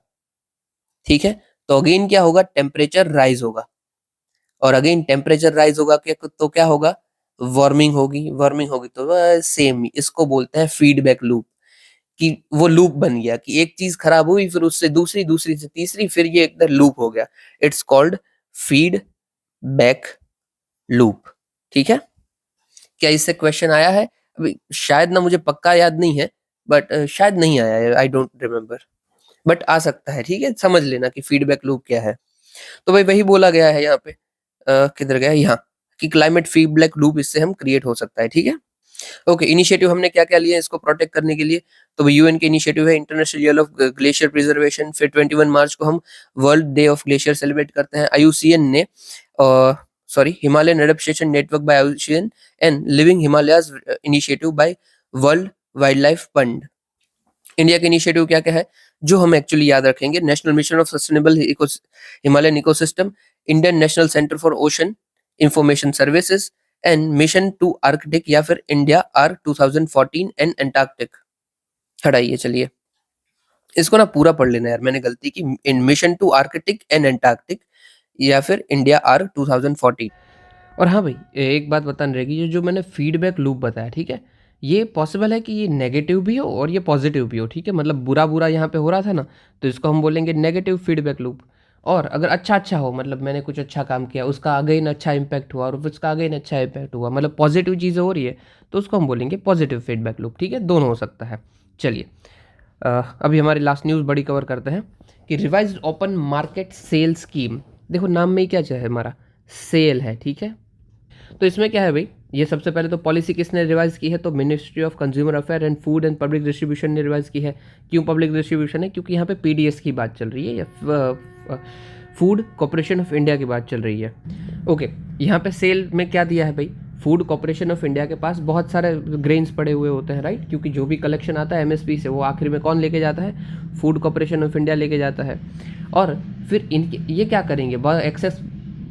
ठीक है, तो अगेन क्या होगा, टेम्परेचर राइज होगा। और अगेन टेम्परेचर राइज होगा तो क्या होगा, वार्मिंग होगी, वार्मिंग होगी तो सेम, इसको बोलते हैं फीडबैक लूप। कि वो लूप बन गया कि एक चीज खराब हुई फिर उससे दूसरी, दूसरी से तीसरी, फिर ये एकदम लूप हो गया। It's called feed back loop, ठीक है। क्या इससे क्वेश्चन आया है? अभी शायद ना, मुझे पक्का याद नहीं है, बट शायद नहीं आया है, आई डोंट रिमेम्बर, बट आ सकता है, ठीक है। समझ लेना कि फीडबैक लूप क्या है। तो भाई वही बोला गया है यहाँ पे, किधर गया, यहाँ, कि क्लाइमेट फीडबैक लूप इससे हम क्रिएट हो सकता है, ठीक है। ओके, इनिशिएटिव हमने क्या-क्या लिए इसको प्रोटेक्ट करने के लिए? तो यूएन के इनिशिएटिव है international year of glacier preservation. फिर 21 मार्च को हम world day of glacier celebrate करते हैं। आईयूसीएन ने Himalayan adaptation network by IUCN and living Himalayas initiative by world wildlife fund. India के इनिशिएटिव क्या-क्या है जो हम एक्चुअली याद रखेंगे? National mission of sustainable Himalayan ecosystem, Indian national centre for ocean information services and mission to arctic या फिर India arc 2014 and Antarctic. हटाइए, चलिए इसको ना पूरा पढ़ लेना यार, मैंने गलती की। In mission to Arctic and Antarctic या फिर इंडिया आर्क 2014। और हाँ भाई, एक बात बतानी रहेगी, ये जो मैंने फीडबैक लूप बताया, ठीक है, ये पॉसिबल है कि ये नेगेटिव भी हो और ये पॉजिटिव भी हो, ठीक है। मतलब बुरा बुरा यहाँ पे हो रहा था ना, तो इसको हम बोलेंगे नेगेटिव फीडबैक लूप। और अगर अच्छा अच्छा हो, मतलब मैंने कुछ अच्छा काम किया, उसका अगेन अच्छा इम्पैक्ट हुआ और उसका अगेन अच्छा इम्पैक्ट हुआ, मतलब पॉजिटिव चीज़ें हो रही है, तो उसको हम बोलेंगे पॉजिटिव फीडबैक लूप, ठीक है। दोनों हो सकता है। चलिए अभी हमारी लास्ट न्यूज़ बड़ी कवर करते हैं कि revised open market sale scheme. देखो नाम में ही क्या है, हमारा सेल है, ठीक है। तो इसमें क्या है भाई, ये सबसे पहले तो पॉलिसी किसने रिवाइज की है, तो ministry of consumer affair and food and public distribution ने रिवाइज की है। क्यों पब्लिक डिस्ट्रीब्यूशन है, क्योंकि यहाँ पे पीडीएस की बात चल रही है या फूड कॉरपोरेशन ऑफ इंडिया की बात चल रही है। ओके, यहाँ पे सेल में क्या दिया है भाई, फूड कॉरपोरेशन ऑफ इंडिया के पास बहुत सारे ग्रेन्स पड़े हुए होते हैं, राइट, क्योंकि जो भी कलेक्शन आता है एमएसपी से वो आखिर में कौन लेके जाता है, फूड कॉरपोरेशन ऑफ इंडिया लेके जाता है। और फिर इनके ये क्या करेंगे, बहुत एक्सेस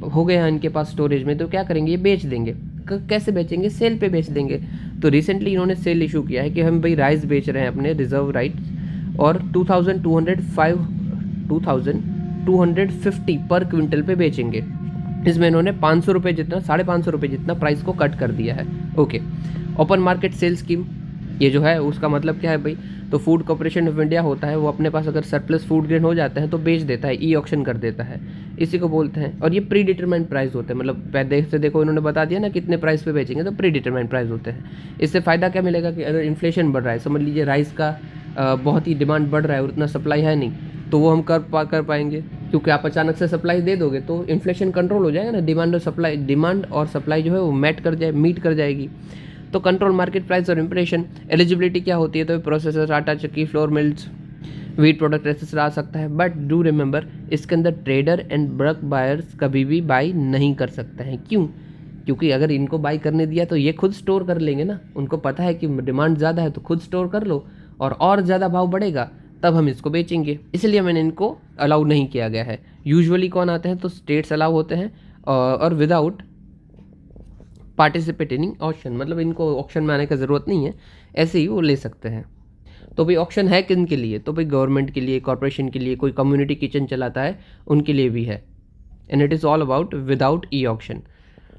हो गए हैं इनके पास स्टोरेज में, तो क्या करेंगे, ये बेच देंगे। कैसे बेचेंगे, सेल पे बेच देंगे। तो रिसेंटली इन्होंने सेल इशू किया है कि हम भाई राइस बेच रहे हैं अपने रिजर्व राइट्स, और 2250 पर क्विंटल पे बेचेंगे। इसमें इन्होंने 500 रुपये जितना, 550 रुपये जितना प्राइस को कट कर दिया है। Okay, open market sale scheme ये जो है उसका मतलब क्या है भाई, तो फूड कॉरपोरेशन ऑफ इंडिया होता है, वो अपने पास अगर सरप्लस फूड ग्रेन हो जाता है तो बेच देता है, ई ऑक्शन कर देता है, इसी को बोलते हैं। और ये प्री डिटरमाइंड प्राइस होते हैं, मतलब पहले से देखो इन्होंने बता दिया ना कितने प्राइस पे बेचेंगे, तो प्री डिटरमाइंड प्राइस होते हैं। इससे फ़ायदा क्या मिलेगा कि अगर इन्फ्लेशन बढ़ रहा है, समझ लीजिए राइस का बहुत ही डिमांड बढ़ रहा है और उतना सप्लाई है नहीं, तो वो हम कर पाएंगे, क्योंकि आप अचानक से सप्लाई दे दोगे तो इन्फ्लेशन कंट्रोल हो जाएगा ना, डिमांड और सप्लाई जो है वो मीट कर जाएगी। तो कंट्रोल मार्केट प्राइस और इम्प्रेशन। एलिजिबिलिटी क्या होती है, तो प्रोसेसर, आटा चक्की, flour mills, wheat product assessor आ सकता है, बट डू रिमेंबर इसके अंदर ट्रेडर एंड बल्क बायर्स कभी भी बाई नहीं कर सकते हैं। क्यों, क्योंकि अगर इनको बाई करने दिया तो ये खुद स्टोर कर लेंगे ना, उनको पता है कि डिमांड ज़्यादा है तो खुद स्टोर कर लो, और ज़्यादा भाव बढ़ेगा तब हम इसको बेचेंगे, इसलिए मैंने इनको अलाउ नहीं किया गया है। यूजुअली कौन आते हैं, तो स्टेट्स अलाउ होते हैं, और विदाउट पार्टिसिपेटिंग ऑप्शन, मतलब इनको ऑप्शन में आने का ज़रूरत नहीं है, ऐसे ही वो ले सकते हैं। तो भाई ऑप्शन है किन के लिए, तो भाई गवर्नमेंट के लिए, कॉर्पोरेशन के लिए, कोई कम्युनिटी किचन चलाता है उनके लिए भी है, and it is all about without E option.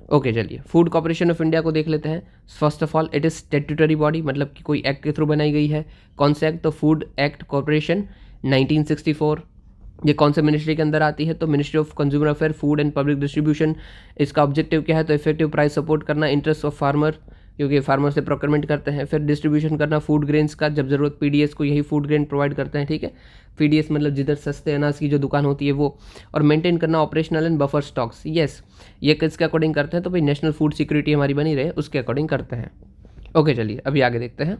Okay, चलिए फूड कॉर्पोरेशन ऑफ इंडिया को देख लेते हैं। First of all it is statutory body, मतलब कि कोई एक्ट के थ्रू बनाई गई है। कौन सा एक्ट, तो फूड एक्ट कॉर्पोरेशन 1964। ये कौन से मिनिस्ट्री के अंदर आती है, तो ministry of consumer affair, food and public distribution. इसका ऑब्जेक्टिव क्या है, तो इफेक्टिव प्राइस सपोर्ट करना, इंटरेस्ट ऑफ फार्मर, क्योंकि फार्मर से प्रोक्योरमेंट करते हैं। फिर डिस्ट्रीब्यूशन करना फूड ग्रेन्स का, जब जरूरत पीडीएस को यही फूड ग्रेन प्रोवाइड करते हैं, ठीक है। पीडीएस मतलब जिधर सस्ते अनाज की जो दुकान होती है वो। और मेंटेन करना operational and buffer stocks, yes, ये किसके अकॉर्डिंग करते हैं, तो भाई नेशनल फूड सिक्योरिटी हमारी बनी रहे उसके अकॉर्डिंग करते हैं। ओके, चलिए अभी आगे देखते हैं।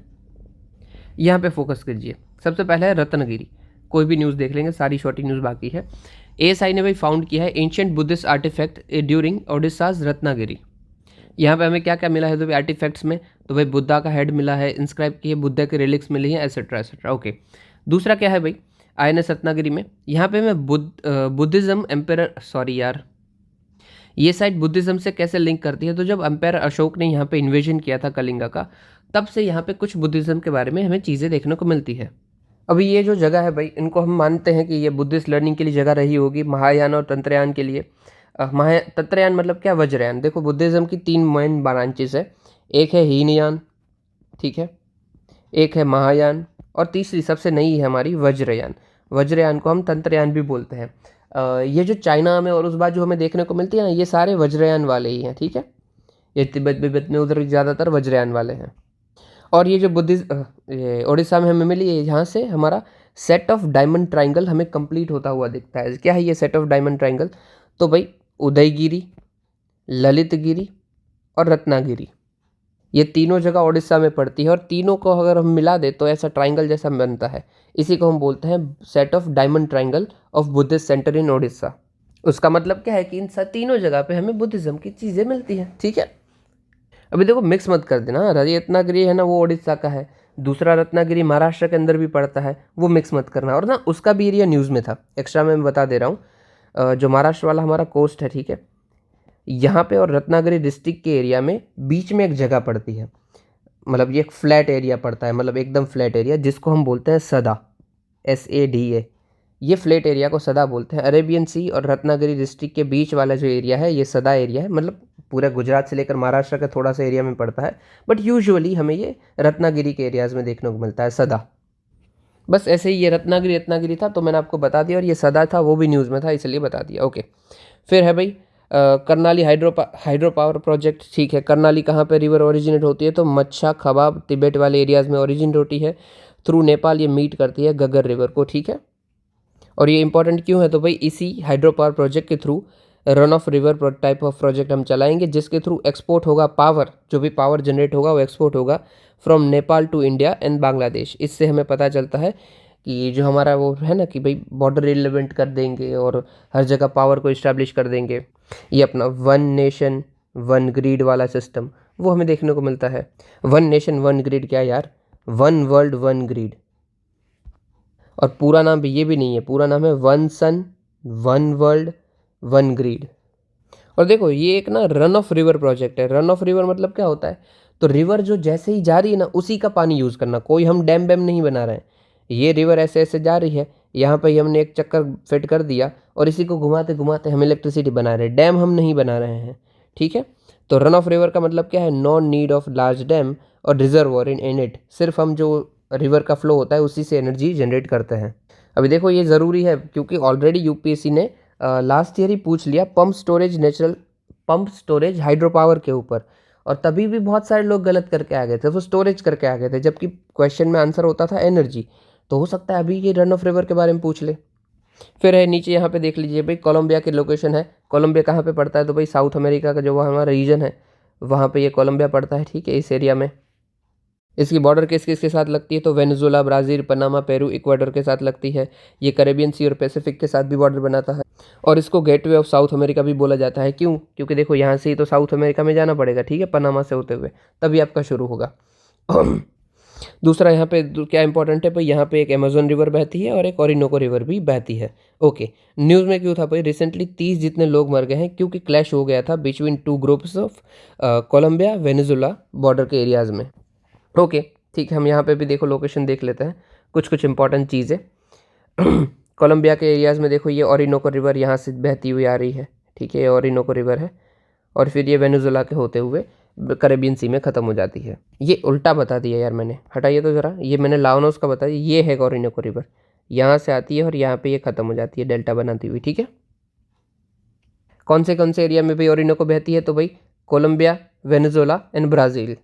यहाँ पे फोकस कीजिए। सबसे पहले है रत्नगिरी। कोई भी न्यूज़ देख लेंगे, सारी शॉर्टी न्यूज़ बाकी है। एएसआई ने भाई फाउंड किया है ancient Buddhist artifact during Odisha's Ratnagiri. यहाँ पे हमें क्या क्या मिला है, तो भाई आर्टिफैक्ट्स में तो भाई बुद्धा का हेड मिला है, इंस्क्राइब की है, बुद्धा के रिलिक्स मिली हैं, एसेट्रा एसेट्रा। ओके, दूसरा क्या है भाई, आईएनएस रत्नागिरी में, यहाँ पे मैं बुद्धिज्म एम्पेयर, सॉरी यार, ये साइट बुद्धिज्म से कैसे लिंक करती है, तो जब एम्पायर अशोक ने यहाँ पे इन्वेजन किया था कलिंगा का, तब से यहाँ पे कुछ बुद्धिज्म के बारे में हमें चीज़ें देखने को मिलती है। अभी ये जो जगह है भाई, इनको हम मानते हैं कि ये बुद्धिस्ट लर्निंग के लिए जगह रही होगी, महायान और तंत्रयान के लिए। तंत्रयान मतलब क्या, वज्रयान। देखो बुद्धिज्म की 3 मेन ब्रांचेस है, एक है हीनयान, ठीक है, एक है महायान, और तीसरी सबसे नई है हमारी वज्रयान। वज्रयान को हम तंत्रयान भी बोलते हैं। ये जो चाइना में और उस बात जो हमें देखने को मिलती है ना, ये सारे वज्रयान वाले ही हैं, ठीक है। ये तिब्बत में उधर ज़्यादातर वज्रयान वाले हैं। और ये जो ये उड़ीसा में हमें मिली है, यहाँ से हमारा सेट ऑफ डायमंड ट्राइंगल हमें कंप्लीट होता हुआ दिखता है। क्या है ये सेट ऑफ डायमंड ट्राइंगल, तो भाई उदयगिरी, ललितगिरी और रत्नागिरी, ये तीनों जगह उड़ीसा में पड़ती है, और तीनों को अगर हम मिला दे तो ऐसा ट्राइंगल जैसा बनता है। इसी को हम बोलते हैं set of diamond triangle of Buddhist centre in Orissa. उसका मतलब क्या है कि इन तीनों जगह पे हमें बुद्धिज्म की चीज़ें मिलती हैं, ठीक है। अभी देखो मिक्स मत कर देना, रत्नागिरी है ना वो उड़ीसा का है, दूसरा रत्नागिरी महाराष्ट्र के अंदर भी पड़ता है, वो मिक्स मत करना। और ना उसका भी एरिया न्यूज़ में था, एक्स्ट्रा मैं बता दे रहा हूँ। जो महाराष्ट्र वाला हमारा कोस्ट है, ठीक है, यहाँ पे और रत्नागिरी डिस्ट्रिक्ट के एरिया में बीच में एक जगह पड़ती है, मतलब ये एक फ्लैट एरिया पड़ता है, मतलब एकदम फ्लैट एरिया, जिसको हम बोलते हैं सदा, SADA। ये फ्लैट एरिया को सदा बोलते हैं। अरेबियन सी और रत्नागिरी डिस्ट्रिक्ट के बीच वाला जो एरिया है ये सदा एरिया है, मतलब पूरा गुजरात से लेकर महाराष्ट्र का थोड़ा सा एरिया में पड़ता है, बट यूजुअली हमें ये रत्नागिरी के एरियाज़ में देखने को मिलता है, सदा। बस ऐसे ही ये रत्नागिरी था, तो मैंने आपको बता दिया, और ये सदा था वो भी न्यूज़ में था, इसलिए बता दिया। ओके, फिर है भाई करनाली हाइड्रो पावर प्रोजेक्ट, ठीक है। करनाली कहाँ पे रिवर ओरिजिनेट होती है, तो मच्छा खबाब तिब्बत वाले एरियाज़ में ओरिजिनेट होती है। थ्रू नेपाल ये मीट करती है गगर रिवर को, ठीक है। और ये इंपॉर्टेंट क्यों है, तो भाई इसी हाइड्रो पावर प्रोजेक्ट के through run of river type of project हम चलाएंगे, जिसके थ्रू एक्सपोर्ट होगा पावर, जो भी पावर जनरेट होगा वो एक्सपोर्ट होगा from Nepal to India and Bangladesh. इससे हमें पता चलता है कि जो हमारा वो है ना कि भाई बॉर्डर रिलेवेंट कर देंगे और हर जगह पावर को इस्टेब्लिश कर देंगे। ये अपना वन नेशन वन ग्रिड वाला सिस्टम वो हमें देखने को मिलता है। वन नेशन वन ग्रिड क्या यार, वन वर्ल्ड वन ग्रिड। और पूरा नाम भी ये भी नहीं है, पूरा नाम है one sun one world one grid. और देखो ये एक ना रन ऑफ रिवर प्रोजेक्ट है। रन ऑफ रिवर मतलब क्या होता है, तो रिवर जो जैसे ही जा रही है ना उसी का पानी यूज़ करना, कोई हम डैम वैम नहीं बना रहे हैं। ये रिवर ऐसे ऐसे जा रही है, यहाँ पे ही हमने एक चक्कर फिट कर दिया और इसी को घुमाते घुमाते हम इलेक्ट्रिसिटी बना रहे हैं, डैम हम नहीं बना रहे हैं, ठीक है। तो रन ऑफ रिवर का मतलब क्या है, no need of large dam और रिजर्वोयर इन इट, सिर्फ हम जो रिवर का फ्लो होता है उसी से एनर्जी जनरेट करते हैं। अभी देखो ये ज़रूरी है क्योंकि ऑलरेडी यूपीएससी ने लास्ट ईयर ही पूछ लिया pump storage natural pump storage hydro power के ऊपर, और तभी भी बहुत सारे लोग गलत करके आ गए थे, वो स्टोरेज करके आ गए थे, जबकि क्वेश्चन में आंसर होता था एनर्जी। तो हो सकता है अभी ये रन ऑफ रिवर के बारे में पूछ ले। फिर है नीचे यहाँ पे देख लीजिए भाई कोलंबिया की लोकेशन है। कोलंबिया कहाँ पे पड़ता है, तो भाई साउथ अमेरिका का जो वो हमारा रीजन है वहाँ पे ये कोलंबिया पड़ता है, ठीक है, इस एरिया में। इसकी बॉर्डर किस किस के साथ लगती है, तो Venezuela, Brazil, Panama, Peru, Ecuador के साथ लगती है। ये कैरेबियन सी और पैसिफिक के साथ भी बॉर्डर बनाता है। और इसको गेटवे ऑफ साउथ अमेरिका भी बोला जाता है। क्यों, क्योंकि देखो यहाँ से ही तो साउथ अमेरिका में जाना पड़ेगा, ठीक है, पनामा से होते हुए, तभी आपका शुरू होगा। दूसरा यहाँ पे क्या इंपॉर्टेंट है भाई, यहाँ पे एक अमेजोन रिवर बहती है और एक ओरिनोको रिवर भी बहती है। ओके, न्यूज़ में क्यों था भाई, रिसेंटली 30 जितने लोग मर गए हैं क्योंकि क्लैश हो गया था between two groups of Colombia Venezuela border के एरियाज़ में। ओके ठीक है, हम यहाँ पे भी देखो लोकेशन देख लेते हैं, कुछ कुछ इंपॉर्टेंट चीज़ें। कोलंबिया के एरियाज़ में देखो ये ओरिनोको रिवर यहाँ से बहती हुई आ रही है, ठीक है, ये ओरिनोको रिवर है, और फिर ये वेनेजुला के होते हुए कैरेबियन सी में ख़त्म हो जाती है। ये उल्टा बता दिया यार मैंने, हटाइए तो ज़रा, ये मैंने लाओनोस का बताया, ये है ओरिनोको रिवर, यहाँ से आती है और यहाँ पे ये ख़त्म हो जाती है डेल्टा बनाती हुई, ठीक है। कौन से एरिया में भाई ओरिनोको बहती है, तो भाई कोलंबिया, वेनेजुला एंड ब्राज़ील।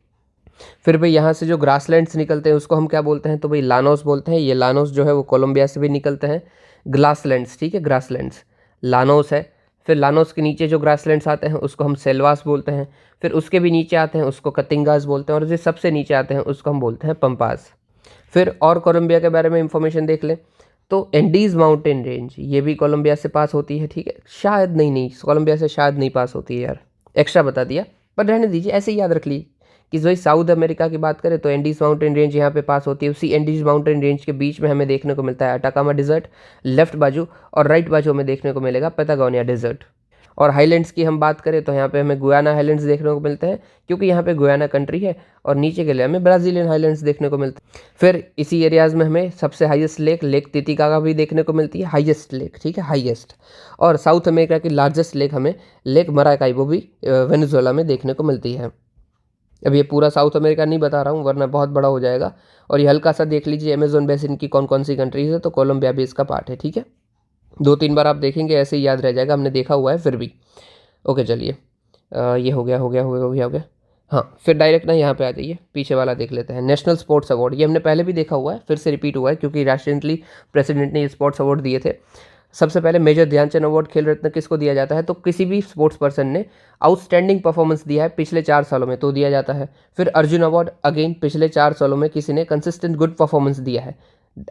फिर भाई यहाँ से जो ग्रासलैंड्स निकलते हैं उसको हम क्या बोलते हैं, तो भाई लानोस बोलते हैं। ये लानोस जो है वो कोलंबिया से भी निकलते हैं, ग्रासलैंड्स, ठीक है, ग्रासलैंड्स लानोस है। फिर लानोस के नीचे जो ग्रासलैंड्स आते हैं उसको हम सेल्वास बोलते हैं। फिर उसके भी नीचे आते हैं उसको कतिंगास बोलते हैं, और जो सबसे नीचे आते हैं उसको हम बोलते हैं पंपास। फिर और कोलंबिया के बारे में इंफॉर्मेशन देख लें तो एंडीज़ माउंटेन रेंज ये भी कोलंबिया से पास होती है, ठीक है, शायद नहीं कोलंबिया से शायद नहीं पास होती है यार, एक्स्ट्रा बता दिया, पर रहने दीजिए, ऐसे ही याद रख लीजिए कि भाई साउथ अमेरिका की बात करें तो एंडीज माउंटेन रेंज यहाँ पे पास होती है। उसी एंडीज माउंटेन रेंज के बीच में हमें देखने को मिलता है अटाकामा डिजर्ट लेफ्ट बाजू, और राइट बाजू हमें देखने को मिलेगा पैटागोनिया डिजर्ट। और हाईलैंड्स की हम बात करें तो यहाँ पे हमें गुयाना हाईलैंड्स देखने को मिलते हैं क्योंकि यहाँ पे गुयाना कंट्री है, और नीचे के लिए हमें ब्राज़ीलियन हाईलैंड्स देखने को मिलते हैं। फिर इसी एरियाज़ में हमें सबसे हाईएस्ट लेक तितिकाका भी देखने को मिलती है, हाईएस्ट लेक, ठीक है, हाईएस्ट। और साउथ अमेरिका की लार्जेस्ट लेक हमें लेक मराकाइबो भी वेनेजुएला में देखने को मिलती है। अब ये पूरा साउथ अमेरिका नहीं बता रहा हूँ वरना बहुत बड़ा हो जाएगा। और ये हल्का सा देख लीजिए अमेजोन बेसिन की कौन कौन सी कंट्रीज है, तो कोलंबिया भी इसका पार्ट है, ठीक है। 2-3 बार आप देखेंगे ऐसे ही याद रह जाएगा, हमने देखा हुआ है फिर भी। ओके चलिए, ये हो गया। हाँ, फिर डायरेक्ट ना यहाँ पे आ जाइए, पीछे वाला देख लेते हैं, नेशनल स्पोर्ट्स अवार्ड। ये हमने पहले भी देखा हुआ है, फिर से रिपीट हुआ है क्योंकि रिसेंटली प्रेसिडेंट ने ये स्पोर्ट्स अवार्ड दिए थे। सबसे पहले मेजर ध्यानचंद अवार्ड खेल रत्न किसको दिया जाता है, तो किसी भी स्पोर्ट्स पर्सन ने आउटस्टैंडिंग परफॉर्मेंस दिया है पिछले 4 सालों में तो दिया जाता है। फिर अर्जुन अवार्ड अगेन पिछले 4 सालों में किसी ने कंसिस्टेंट गुड परफॉर्मेंस दिया है।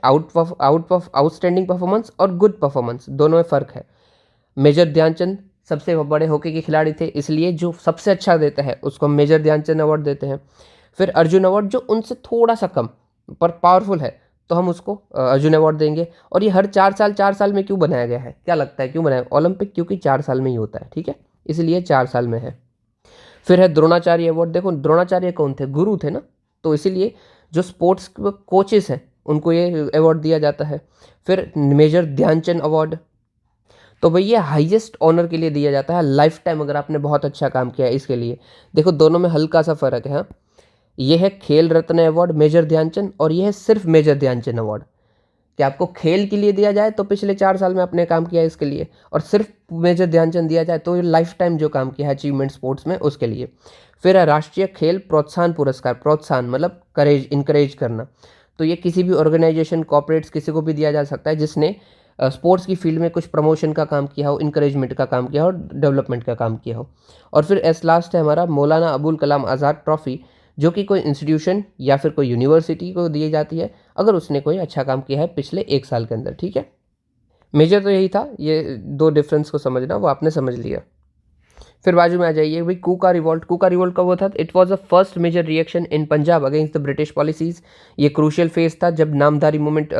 आउटस्टैंडिंग परफॉर्मेंस और गुड परफॉर्मेंस दोनों में फ़र्क है। मेजर ध्यानचंद सबसे बड़े हॉकी के खिलाड़ी थे, इसलिए जो सबसे अच्छा देता है उसको हम मेजर ध्यानचंद अवार्ड देते हैं। फिर अर्जुन अवार्ड जो उनसे थोड़ा सा कम पर पावरफुल है तो हम उसको अर्जुन अवार्ड देंगे। और ये हर 4 साल में क्यों बनाया गया है, क्या लगता है क्यों बनाया, ओलंपिक क्योंकि 4 साल में ही होता है, ठीक है, इसलिए 4 साल में है। फिर है द्रोणाचार्य अवार्ड। देखो द्रोणाचार्य कौन थे, गुरु थे ना, तो इसीलिए जो स्पोर्ट्स कोचेस हैं उनको ये अवार्ड दिया जाता है। फिर मेजर ध्यानचंद अवार्ड, तो भाई ये हाईएस्ट ऑनर के लिए दिया जाता है लाइफ टाइम, अगर आपने बहुत अच्छा काम किया है इसके लिए। देखो दोनों में हल्का सा फ़र्क है। हाँ, ये है खेल रत्न अवार्ड मेजर ध्यानचंद, और ये है सिर्फ मेजर ध्यानचंद अवार्ड। कि आपको खेल के लिए दिया जाए तो पिछले 4 साल में आपने काम किया है इसके लिए, और सिर्फ मेजर ध्यानचंद दिया जाए तो ये लाइफ टाइम जो काम किया है अचीवमेंट स्पोर्ट्स में उसके लिए। फिर है राष्ट्रीय खेल प्रोत्साहन पुरस्कार, प्रोत्साहन मतलब करेज, इनकरेज करना, तो ये किसी भी ऑर्गेनाइजेशन, कॉर्पोरेट्स, किसी को भी दिया जा सकता है जिसने स्पोर्ट्स की फील्ड में कुछ प्रमोशन का काम किया हो, इंकरेजमेंट का काम किया हो, डेवलपमेंट का काम किया हो। और फिर एस लास्ट है हमारा मौलाना अबुल कलाम आज़ाद ट्रॉफी, जो कि कोई इंस्टीट्यूशन या फिर कोई यूनिवर्सिटी को दी जाती है अगर उसने कोई अच्छा काम किया है पिछले 1 साल के अंदर। ठीक है, मेजर तो यही था, ये 2 डिफरेंस को समझना, वो आपने समझ लिया। फिर बाजू में आ जाइए भाई, कूका रिवॉल्ट। कूका रिवॉल्ट का वो था, it was the first major reaction in Punjab against the British policies. ये क्रूशियल फेज था जब नामधारी मूवमेंट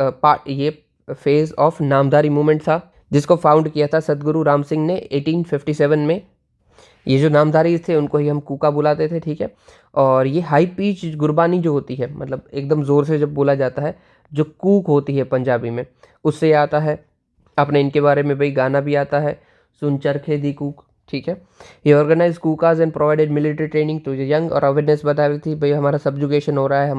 ये फेज ऑफ नामधारी मूवमेंट था, जिसको फाउंड किया था सदगुरु राम सिंह ने 1857 में। ये जो नामधारी थे उनको ही हम कूका बुलाते थे। ठीक है, और ये हाई पिच गुरबानी जो होती है, मतलब एकदम ज़ोर से जब बोला जाता है, जो कूक होती है पंजाबी में, उससे आता है। अपने इनके बारे में भाई गाना भी आता है, सुन चरखे दी कूक। ठीक है, ये organise Kukas and provided military training to young, और अवेयरनेस बता रही थी भाई हमारा सब्जुगेशन हो रहा है,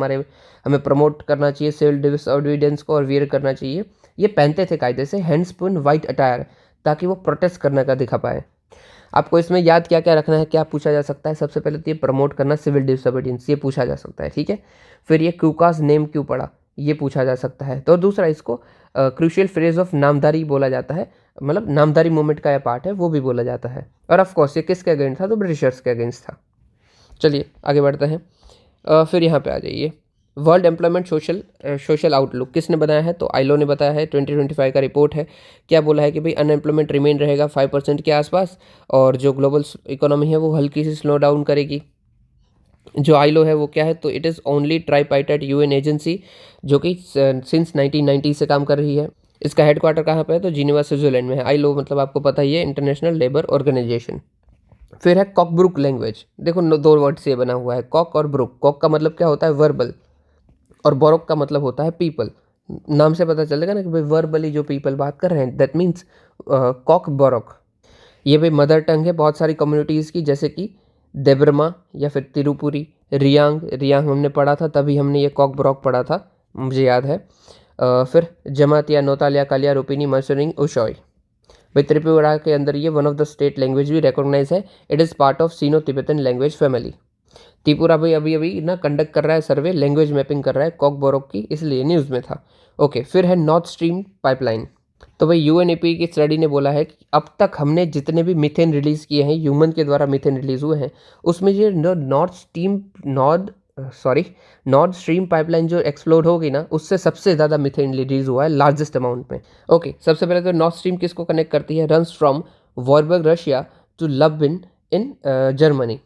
हमें प्रमोट करना चाहिए सिविल डिसऑबिडियंस को और वियर करना चाहिए। ये पहनते थे कायदे से हैंडस्पून वाइट अटायर, ताकि वो प्रोटेस्ट करने का दिखा पाए। आपको इसमें याद क्या क्या रखना है, क्या पूछा जा सकता है, सबसे पहले तो ये प्रमोट करना सिविल डिसऑबिडियंस, ये पूछा जा सकता है। ठीक है, फिर ये कूकाज नेम क्यों पड़ा, ये पूछा जा सकता है। तो दूसरा, इसको क्रूशियल फ्रेज ऑफ नामधारी बोला जाता है, मतलब नामधारी मूवमेंट का यह पार्ट है, वो भी बोला जाता है। और ऑफ कोर्स ये किसके अगेंस्ट था, तो ब्रिटिशर्स के अगेंस्ट था। चलिए आगे बढ़ते हैं। फिर यहाँ पे आ जाइए, वर्ल्ड एम्प्लॉयमेंट सोशल आउटलुक किसने बनाया है, तो आईलो ने बताया है। 2025 का रिपोर्ट है। क्या बोला है कि भाई अनएम्प्लॉयमेंट रिमेन रहेगा 5% के आसपास, और जो ग्लोबल इकोनॉमी है वो हल्की सी स्लो डाउन करेगी। जो आईलो है वो क्या है, तो it is only tripartite UN agency, जो कि सिंस 1990 से काम कर रही है। इसका हेडक्वार्टर कहाँ पे है, तो जिनेवा स्विट्जरलैंड में है। आईलो मतलब आपको पता ही है, इंटरनेशनल लेबर ऑर्गेनाइजेशन। फिर है कॉकब्रुक लैंग्वेज। देखो 2 वर्ड से बना हुआ है, कॉक और ब्रुक। कॉक का मतलब क्या होता है, वर्बल, और बोरोक का मतलब होता है पीपल। नाम से पता चलेगा ना कि भाई वर्बली जो पीपल बात कर रहे हैं, दैट मीन्स कॉक बोरोक। ये भाई मदर टंग है बहुत सारी कम्युनिटीज़ की, जैसे कि देबरमा या फिर तिरुपुरी, रियांग। रियांग हमने पढ़ा था, तभी हमने ये कॉक बोरोक पढ़ा था, मुझे याद है। फिर जमातिया, नोतालिया, कालिया, रुपिनी, मसरिंग, उशॉय। भाई त्रिपुरा के अंदर ये one of the state language भी रिकॉग्नाइज है। It is part of Sino Tibetan language family. Tripura भाई अभी अभी ना कंडक्ट कर रहा है सर्वे, लैंग्वेज मैपिंग कर रहा है कॉक बोरोक की, इसलिए न्यूज़ में था। ओके, फिर है नॉर्थ स्ट्रीम पाइपलाइन। तो भाई यूएनईपी की स्टडी ने बोला है कि अब तक हमने जितने भी मीथेन रिलीज़ किए हैं, ह्यूमन के द्वारा मीथेन रिलीज़ हुए हैं, उसमें ये नॉर्थ स्ट्रीम पाइपलाइन जो एक्सप्लोर होगी ना, उससे सबसे ज़्यादा मीथेन रिलीज हुआ है, लार्जेस्ट अमाउंट में। ओके, सबसे पहले तो नॉर्थ स्ट्रीम किसको कनेक्ट करती है, runs from Vyborg Russia to Lubmin in Germany.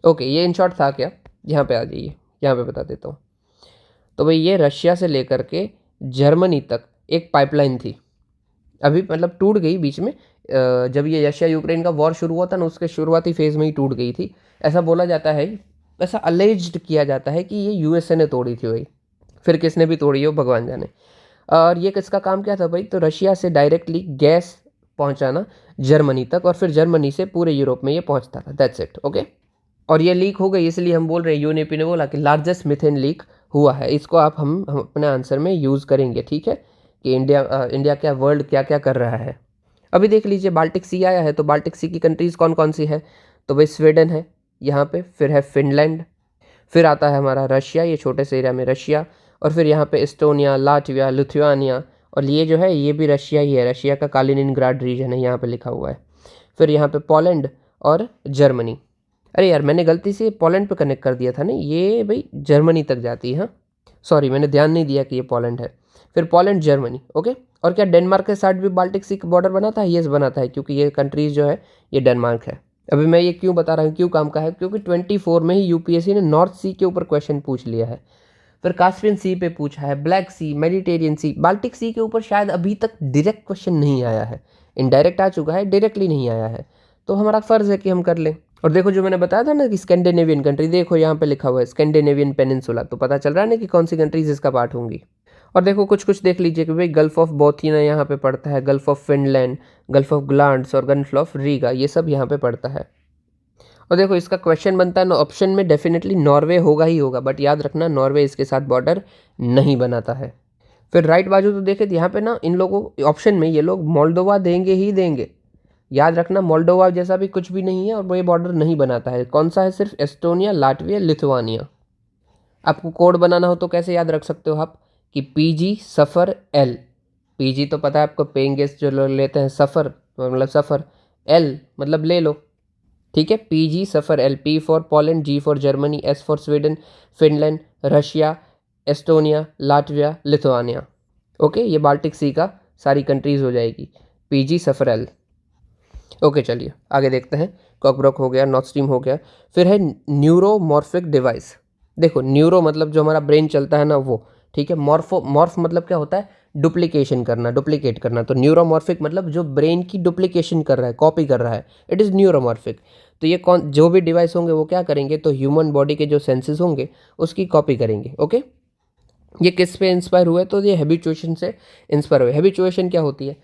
Okay, ये इन शॉर्ट था क्या, यहाँ पे आ जाइए, यहाँ पे बता देता हूँ। तो भाई ये रशिया से लेकर के जर्मनी तक एक पाइपलाइन थी, अभी मतलब टूट गई बीच में। जब ये रशिया यूक्रेन का वॉर शुरू हुआ था ना, उसके शुरुआती फेज़ में ही टूट गई थी, ऐसा बोला जाता है। ऐसा अलेज्ड किया जाता है कि ये यूएसए ने तोड़ी थी भाई, फिर किसने भी तोड़ी हो भगवान जाने। और ये किसका काम क्या था भाई, तो रशिया से डायरेक्टली गैस पहुंचाना जर्मनी तक, और फिर जर्मनी से पूरे यूरोप में ये पहुंचता था, दैट्स इट। ओके, और ये लीक हो गई, इसलिए हम बोल रहे हैं, यूएनईपी ने बोला कि लार्जेस्ट मीथेन लीक हुआ है। इसको हम अपने आंसर में यूज़ करेंगे। ठीक है, कि इंडिया क्या, वर्ल्ड क्या क्या कर रहा है। अभी देख लीजिए, बाल्टिक सी आया है, तो बाल्टिक सी की कंट्रीज़ कौन कौन सी है, तो भाई स्वीडन है यहाँ पे, फिर है फिनलैंड, फिर आता है हमारा रशिया, ये छोटे से एरिया में रशिया, और फिर यहाँ पे एस्टोनिया, लाटविया, लिथुआनिया, और ये जो है ये भी रशिया ही है, रशिया का कालिनिनग्राड रीजन है, यहाँ पे लिखा हुआ है। फिर यहाँ पे पोलैंड और जर्मनी। अरे यार, मैंने गलती से पोलैंड पे कनेक्ट कर दिया था ना, ये भाई जर्मनी तक जाती है। हाँ सॉरी, मैंने ध्यान नहीं दिया कि ये पोलैंड है। फिर पोलैंड, जर्मनी। ओके, और क्या डेनमार्क के साथ भी बाल्टिक सी बॉर्डर बनाता है, येस बनाता है, क्योंकि ये कंट्रीज जो है ये डेनमार्क है। अभी मैं ये क्यों बता रहा हूँ, क्यों काम का है, क्योंकि 24 में ही यूपीएससी ने नॉर्थ सी के ऊपर क्वेश्चन पूछ लिया है, फिर कास्पियन सी पे पूछा है, ब्लैक सी, मेडिटेरियन सी। बाल्टिक सी के ऊपर शायद अभी तक डायरेक्ट क्वेश्चन नहीं आया है, इनडायरेक्ट आ चुका है, डायरेक्टली नहीं आया है, तो हमारा फर्ज है कि हम कर लें। और देखो जो मैंने बताया था ना कि स्कैंडिनेवियन कंट्री, देखो यहाँ पे लिखा हुआ है स्कैंडिनेवियन पेनिनसुला, तो पता चल रहा है ना कि कौन सी कंट्रीज इसका पार्ट होंगी। और देखो कुछ कुछ देख लीजिए कि भाई गल्फ ऑफ बोथिना यहाँ पे पड़ता है, Gulf of Finland, Gulf of ग्लांड्स और गल्फ ऑफ रीगा, ये सब यहाँ पे पड़ता है। और देखो इसका क्वेश्चन बनता है ना, ऑप्शन में डेफिनेटली नॉर्वे होगा ही होगा, बट याद रखना नॉर्वे इसके साथ बॉर्डर नहीं बनाता है। फिर राइट बाजू तो देखे यहाँ पे ना, इन लोगों ऑप्शन में ये लोग मोल्डोवा देंगे ही देंगे, याद रखना मोल्डोवा जैसा भी कुछ भी नहीं है, और वो ये बॉर्डर नहीं बनाता है। कौन सा है, सिर्फ एस्टोनिया, लाटविया, लिथुआनिया। आपको कोड बनाना हो तो कैसे याद रख सकते हो आप कि पीजी सफ़र एल, पीजी तो पता है आपको, पेइंग गेस्ट जो लोग लेते हैं, सफ़र मतलब सफ़र, एल मतलब ले लो, ठीक है। PG suffer L, P for Poland, G for Germany, S for Sweden, Finland, Russia, Estonia, Latvia, Lithuania. Okay, ये बाल्टिक सी का सारी कंट्रीज हो जाएगी, पीजी सफ़र एल। ओके चलिए आगे देखते हैं। कॉकब्रॉक हो गया, नॉर्थ स्ट्रीम हो गया, फिर है न्यूरोमॉर्फिक डिवाइस। देखो न्यूरो मतलब जो हमारा ब्रेन चलता है ना वो, ठीक है। मॉर्फ मतलब क्या होता है, डुप्लीकेशन करना, डुप्लीकेट करना। तो न्यूरोमॉर्फिक मतलब जो ब्रेन की डुप्लीकेशन कर रहा है, कॉपी कर रहा है, इट इज़ न्यूरोमॉर्फिक। तो ये कौन जो भी डिवाइस होंगे वो क्या करेंगे, तो ह्यूमन बॉडी के जो सेंसेस होंगे उसकी कॉपी करेंगे। ओके, ये किस पे इंस्पायर हुए, तो ये हैबिचुएशन से इंस्पायर हुए। हैबिचुएशन क्या होती है,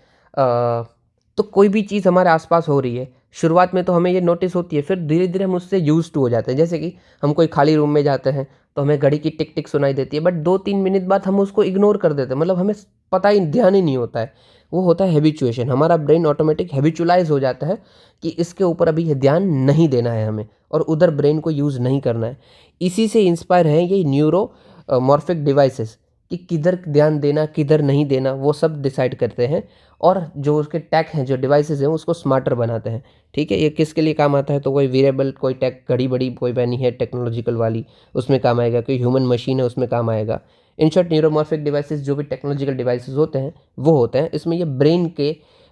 तो कोई भी चीज़ हमारे आसपास हो रही है, शुरुआत में तो हमें ये नोटिस होती है, फिर धीरे धीरे हम उससे यूज टू हो जाते हैं। जैसे कि हम कोई खाली रूम में जाते हैं तो हमें घड़ी की टिक टिक सुनाई देती है, बट 2-3 मिनट बाद हम उसको इग्नोर कर देते हैं, मतलब हमें पता ही, ध्यान ही नहीं होता है। वो होता है हैबिचुएशन, हमारा ब्रेन ऑटोमेटिक हैबिचुलाइज हो जाता है कि इसके ऊपर अभी ये ध्यान नहीं देना है हमें, और उधर ब्रेन को यूज़ नहीं करना है। इसी से इंस्पायर है ये न्यूरो मॉर्फिक डिवाइसेस, कि किधर ध्यान देना किधर नहीं देना वो सब डिसाइड करते हैं, और जो उसके टैग हैं, जो डिवाइसेस हैं, उसको स्मार्टर बनाते हैं। ठीक है, ये किसके लिए काम आता है, तो कोई वेरिएबल, कोई टैग, घड़ी बड़ी कोई बनी है टेक्नोलॉजिकल वाली, उसमें काम आएगा, कोई ह्यूमन मशीन है उसमें काम आएगा। इन शॉर्ट न्यूरोमॉर्फिक डिवाइसेस जो भी टेक्नोलॉजिकल डिवाइसेस होते हैं वो होते हैं, इसमें ये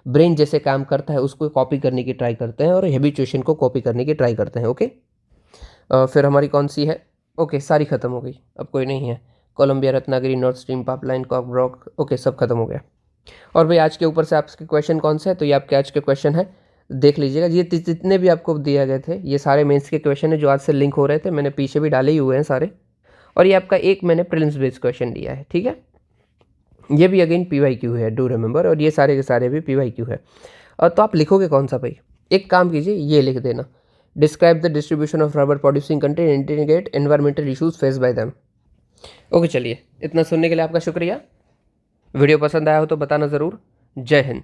ब्रेन जैसे काम करता है उसको कॉपी करने की ट्राई करते हैं, और हैबिचुएशन को कॉपी करने की ट्राई करते हैं। ओके, फिर हमारी कौन सी है, ओके सारी खत्म हो गई, अब कोई नहीं है। Colombia, Ratnagiri, North Stream, pipeline, Kokborok, okay सब खत्म हो गया। और भाई आज के ऊपर से आपके क्वेश्चन कौन से है, तो ये आपके आज के क्वेश्चन है, देख लीजिएगा। ये जितने भी आपको दिए गए थे ये सारे मेंस के क्वेश्चन है जो आज से लिंक हो रहे थे, मैंने पीछे भी डाले ही हुए हैं सारे। और ये आपका एक मैंने प्रीलिम्स बेस्ड क्वेश्चन दिया है, ठीक है। ये भी अगेन PYQ है, डू रिमेंबर, और ये सारे के सारे भी PYQ है। तो आप लिखोगे कौन सा भाई, एक काम कीजिए, ये लिख देना, describe the distribution of rubber producing country and integrate environmental issues face by them. Okay चलिए, इतना सुनने के लिए आपका शुक्रिया। वीडियो पसंद आया हो तो बताना ज़रूर। जय हिंद।